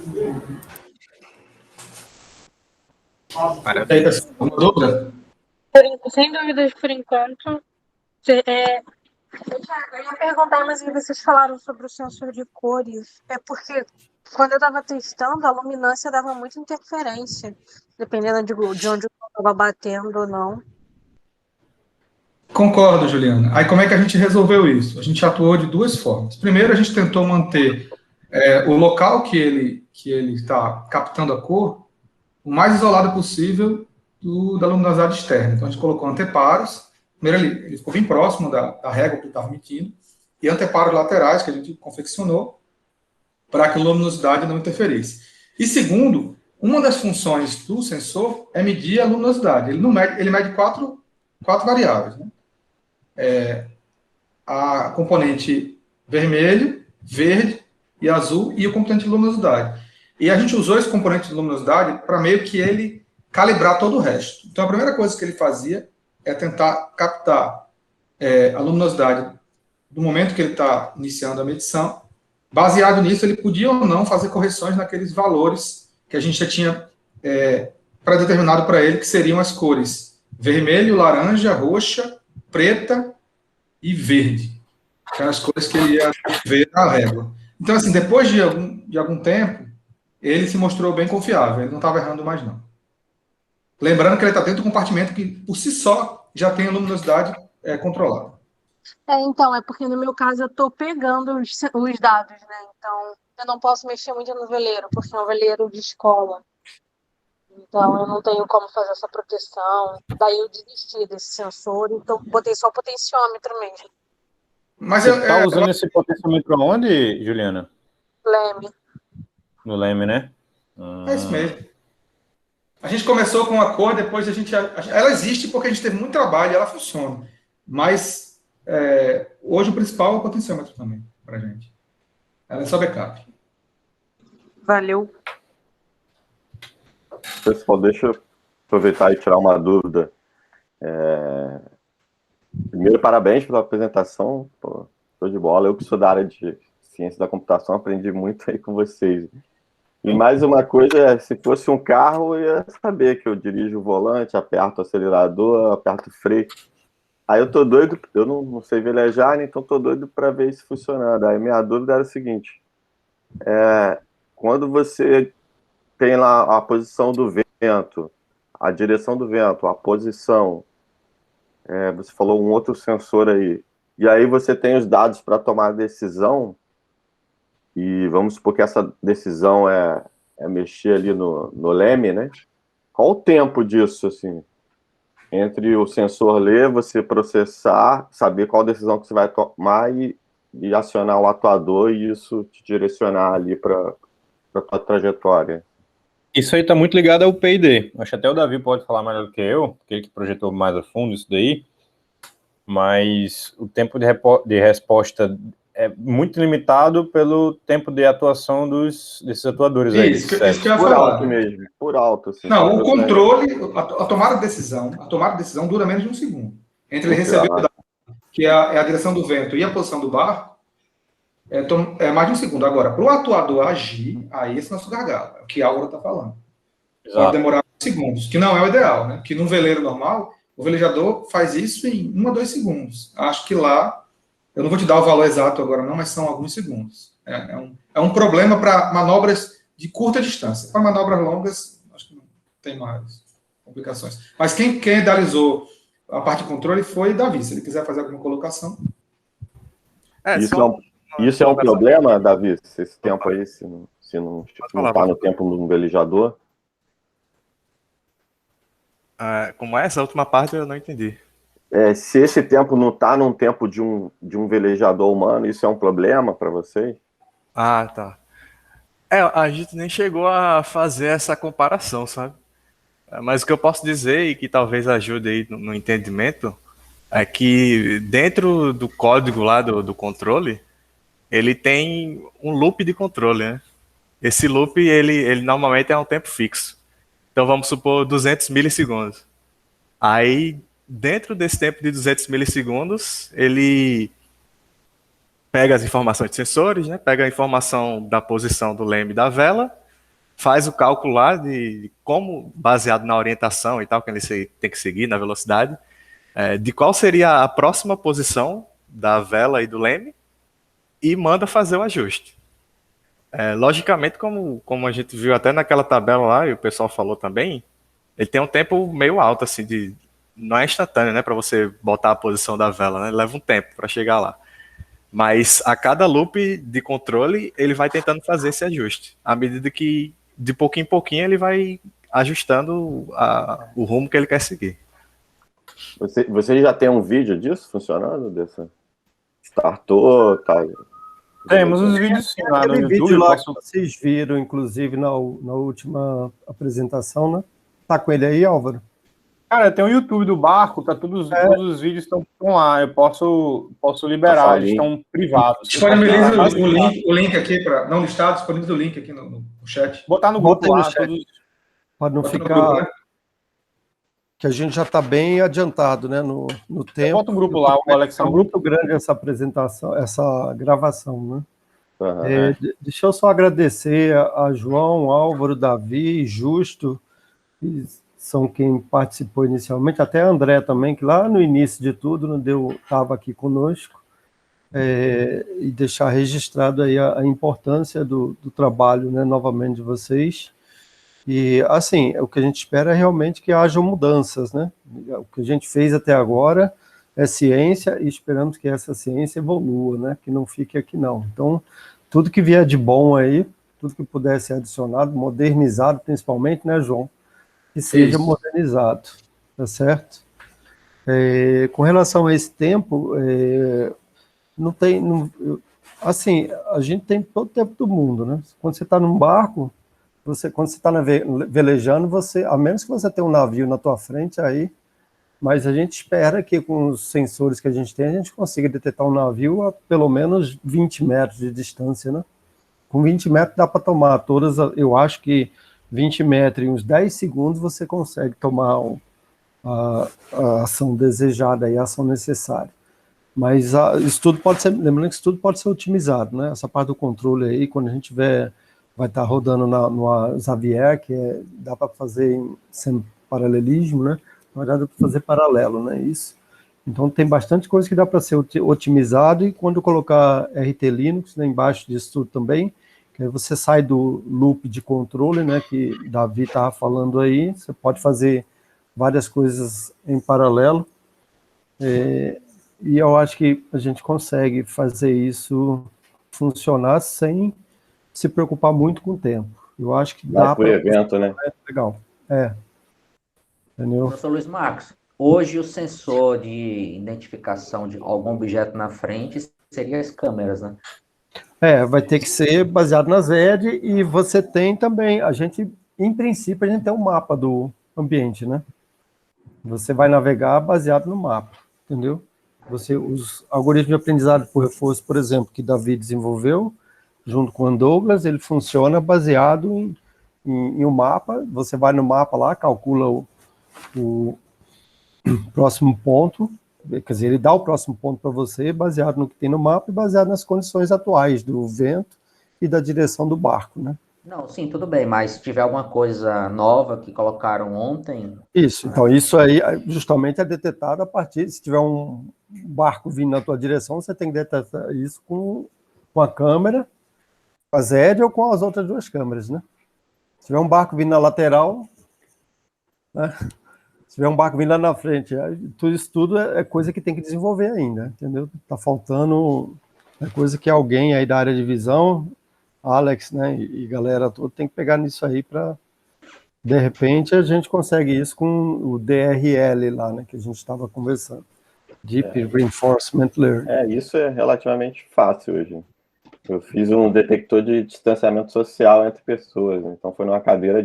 Parabéns. Alguma dúvida? Sem dúvidas, por enquanto. Eu ia perguntar, mas vocês falaram sobre o sensor de cores. É porque quando eu estava testando, a luminância dava muita interferência, dependendo de onde eu estava batendo ou não. Concordo, Juliana. Aí como é que a gente resolveu isso? A gente atuou de duas formas. Primeiro, a gente tentou manter o local que ele está captando a cor o mais isolado possível da luminosidade externa. Então, a gente colocou anteparos. Primeiro, ele ficou bem próximo da régua que ele estava emitindo, e anteparos laterais, que a gente confeccionou, para que a luminosidade não interferisse. E segundo, uma das funções do sensor é medir a luminosidade. Ele mede quatro variáveis, né? A componente vermelho, verde e azul, e o componente de luminosidade. E a gente usou esse componente de luminosidade para meio que ele calibrar todo o resto. Então, a primeira coisa que ele fazia é tentar captar a luminosidade do momento que ele está iniciando a medição. Baseado nisso, ele podia ou não fazer correções naqueles valores que a gente já tinha pré-determinado para ele, que seriam as cores vermelho, laranja, roxa, preta e verde. Que eram as cores que ele ia ver na régua. Então, assim, depois de algum tempo, ele se mostrou bem confiável, ele não estava errando mais, não. Lembrando que ele está dentro do compartimento que, por si só, já tem a luminosidade controlada. Então, é porque no meu caso eu estou pegando os dados, né? Então, eu não posso mexer muito no veleiro, porque é um veleiro de escola. Então, eu não tenho como fazer essa proteção. Daí eu desisti desse sensor, então botei só o potenciômetro mesmo. Mas você está usando esse potenciômetro onde, Juliana? Leme. No Leme, né? É isso mesmo. A gente começou com a cor, depois ela existe porque a gente teve muito trabalho e ela funciona. Mas hoje o principal é o potenciômetro também, para a gente. Ela é só backup. Valeu. Pessoal, deixa eu aproveitar e tirar uma dúvida. Primeiro, parabéns pela apresentação. Pô, show de bola. Eu que sou da área de ciência da computação, aprendi muito aí com vocês. E mais uma coisa, se fosse um carro, eu ia saber que eu dirijo o volante, aperto o acelerador, aperto o freio. Aí eu tô doido, eu não sei velejar, então tô doido para ver isso funcionando. Aí minha dúvida era o seguinte, quando você tem lá a posição do vento, a direção do vento, a posição, você falou um outro sensor aí, e aí você tem os dados para tomar a decisão, e vamos supor que essa decisão é mexer ali no leme, né? Qual o tempo disso, assim? Entre o sensor ler, você processar, saber qual decisão que você vai tomar e acionar o atuador e isso te direcionar ali para a tua trajetória. Isso aí está muito ligado ao P&D. Acho que até o Davi pode falar mais do que eu, porque ele que projetou mais a fundo isso daí, mas o tempo de resposta é muito limitado pelo tempo de atuação desses atuadores aí. Isso que eu ia Por falar. alto mesmo, por alto. Assim, Não, o controle, a tomada de decisão dura menos de um segundo. Entre ele receber o dado, que é a direção do vento, e a posição do barco, é mais de um segundo. Agora, para o atuador agir, aí esse nosso gargalo, é o que a Álvaro está falando. Exato. Pode demorar segundos, que não é o ideal, né? Que num veleiro normal, o velejador faz isso em 1 a 2 segundos. Acho que lá, eu não vou te dar o valor exato agora não, mas são alguns segundos. É um problema para manobras de curta distância. Para manobras longas, acho que não tem mais complicações. Mas quem idealizou a parte de controle foi Davi. Se ele quiser fazer alguma colocação. Isso é um problema, Davi? Esse tempo aí, se não está no tempo do velejador? Como é? Essa última parte eu não entendi. Se esse tempo não está num tempo de um velejador humano, isso é um problema para vocês? Ah, tá. A gente nem chegou a fazer essa comparação, sabe? Mas o que eu posso dizer, e que talvez ajude aí no entendimento, é que dentro do código lá do controle, ele tem um loop de controle, né? Esse loop, ele normalmente é um tempo fixo. Então vamos supor 200 milissegundos. Aí, dentro desse tempo de 200 milissegundos, ele pega as informações de sensores, né? Pega a informação da posição do leme da vela, faz o cálculo lá de como, baseado na orientação e tal, que ele tem que seguir, na velocidade, de qual seria a próxima posição da vela e do leme, e manda fazer o ajuste. Logicamente, como a gente viu até naquela tabela lá, e o pessoal falou também, ele tem um tempo meio alto, assim, não é instantâneo, né, para você botar a posição da vela, né, leva um tempo para chegar lá. Mas a cada loop de controle, ele vai tentando fazer esse ajuste, à medida que, de pouquinho em pouquinho, ele vai ajustando o rumo que ele quer seguir. Você já tem um vídeo disso funcionando? Startou, tá? Temos os vídeos sim, lá no YouTube. Vídeo lá que vocês viram, inclusive, na última apresentação, né? Tá com ele aí, Álvaro? Cara, tem o YouTube do barco, tá todos os vídeos estão lá. Eu posso liberar, eles estão privados. Disponibiliza o link aqui para não listados, disponibiliza o link aqui no chat. Botar no grupo lá, pode não ficar. Que a gente já está bem adiantado, né, no tempo. Bota um grupo lá, o Alexandre. É muito grande essa apresentação, essa gravação, né? Deixa eu só agradecer a João, Álvaro, Davi, Justo, que são quem participou inicialmente, até a André também, que lá no início de tudo estava aqui conosco, e deixar registrado aí a importância do trabalho, né, novamente de vocês. E, assim, o que a gente espera é realmente que haja mudanças, né? O que a gente fez até agora é ciência e esperamos que essa ciência evolua, né? Que não fique aqui, não. Então, tudo que vier de bom aí, tudo que puder ser adicionado, modernizado principalmente, né, João? Que seja modernizado, tá certo? Com relação a esse tempo, assim, a gente tem todo o tempo do mundo, né? Quando você está num barco, quando você está velejando, a menos que você tenha um navio na tua frente, mas a gente espera que com os sensores que a gente tem, a gente consiga detectar um navio a pelo menos 20 metros de distância, né? Com 20 metros dá para tomar todas, eu acho que 20 metros em uns 10 segundos você consegue tomar a ação desejada e a ação necessária. Mas isso tudo pode ser, lembrando que isso tudo pode ser otimizado, né? Essa parte do controle aí, quando a gente tiver... vai estar rodando no Xavier, que dá para fazer sem paralelismo, né? Na verdade, dá para fazer paralelo, né? Isso. Então, tem bastante coisa que dá para ser otimizado, e quando colocar RT Linux, né, embaixo disso tudo também, que aí você sai do loop de controle, né, que Davi estava falando aí, você pode fazer várias coisas em paralelo, e eu acho que a gente consegue fazer isso funcionar sem se preocupar muito com o tempo. Eu acho que dá para o evento, né? Legal. Entendeu? Professor Luiz Marcos, hoje o sensor de identificação de algum objeto na frente seria as câmeras, né? Vai ter que ser baseado na ZED, e você tem também, em princípio, a gente tem um mapa do ambiente, né? Você vai navegar baseado no mapa, entendeu? Os algoritmos de aprendizado por reforço, por exemplo, que Davi desenvolveu, junto com o Douglas, ele funciona baseado em um mapa. Você vai no mapa lá, calcula o próximo ponto, quer dizer, ele dá o próximo ponto para você, baseado no que tem no mapa e baseado nas condições atuais do vento e da direção do barco, né? Não, sim, tudo bem, mas se tiver alguma coisa nova que colocaram ontem... Isso, então isso aí justamente é detectado a partir, se tiver um barco vindo na tua direção, você tem que detectar isso com a câmera, com a ZED ou com as outras duas câmeras, né? Se tiver um barco vindo na lateral, né? Se tiver um barco vindo lá na frente, tudo isso tudo é coisa que tem que desenvolver ainda, entendeu? Tá faltando, é coisa que alguém aí da área de visão, Alex, né, e galera toda, tem que pegar nisso aí para, de repente, a gente consegue isso com o DRL lá, né, que a gente estava conversando. Deep Reinforcement Learning. Isso é relativamente fácil hoje. Eu fiz um detector de distanciamento social entre pessoas, então foi numa cadeira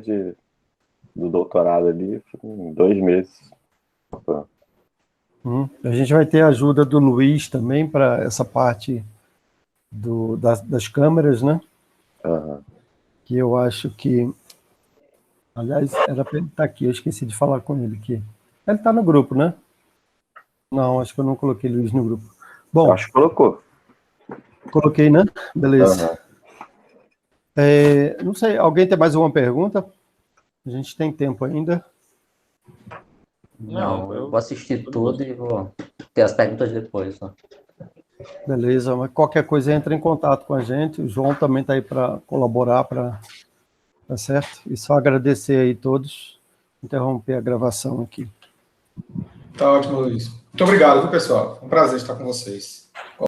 do doutorado ali, em 2 meses. A gente vai ter a ajuda do Luiz também para essa parte das câmeras, né? Que eu acho que... Aliás, era para ele estar aqui, eu esqueci de falar com ele aqui. Ele está no grupo, né? Não, acho que eu não coloquei Luiz no grupo. Bom, acho que colocou. Coloquei, né? Beleza. Não sei, alguém tem mais alguma pergunta? A gente tem tempo ainda. Não, eu vou assistir tudo e vou ter as perguntas depois. Né? Beleza, mas qualquer coisa entra em contato com a gente. O João também está aí para colaborar, tá certo? E só agradecer aí todos. Interromper a gravação aqui. Tá ótimo, Luiz. Muito obrigado, viu, pessoal? Foi um prazer estar com vocês.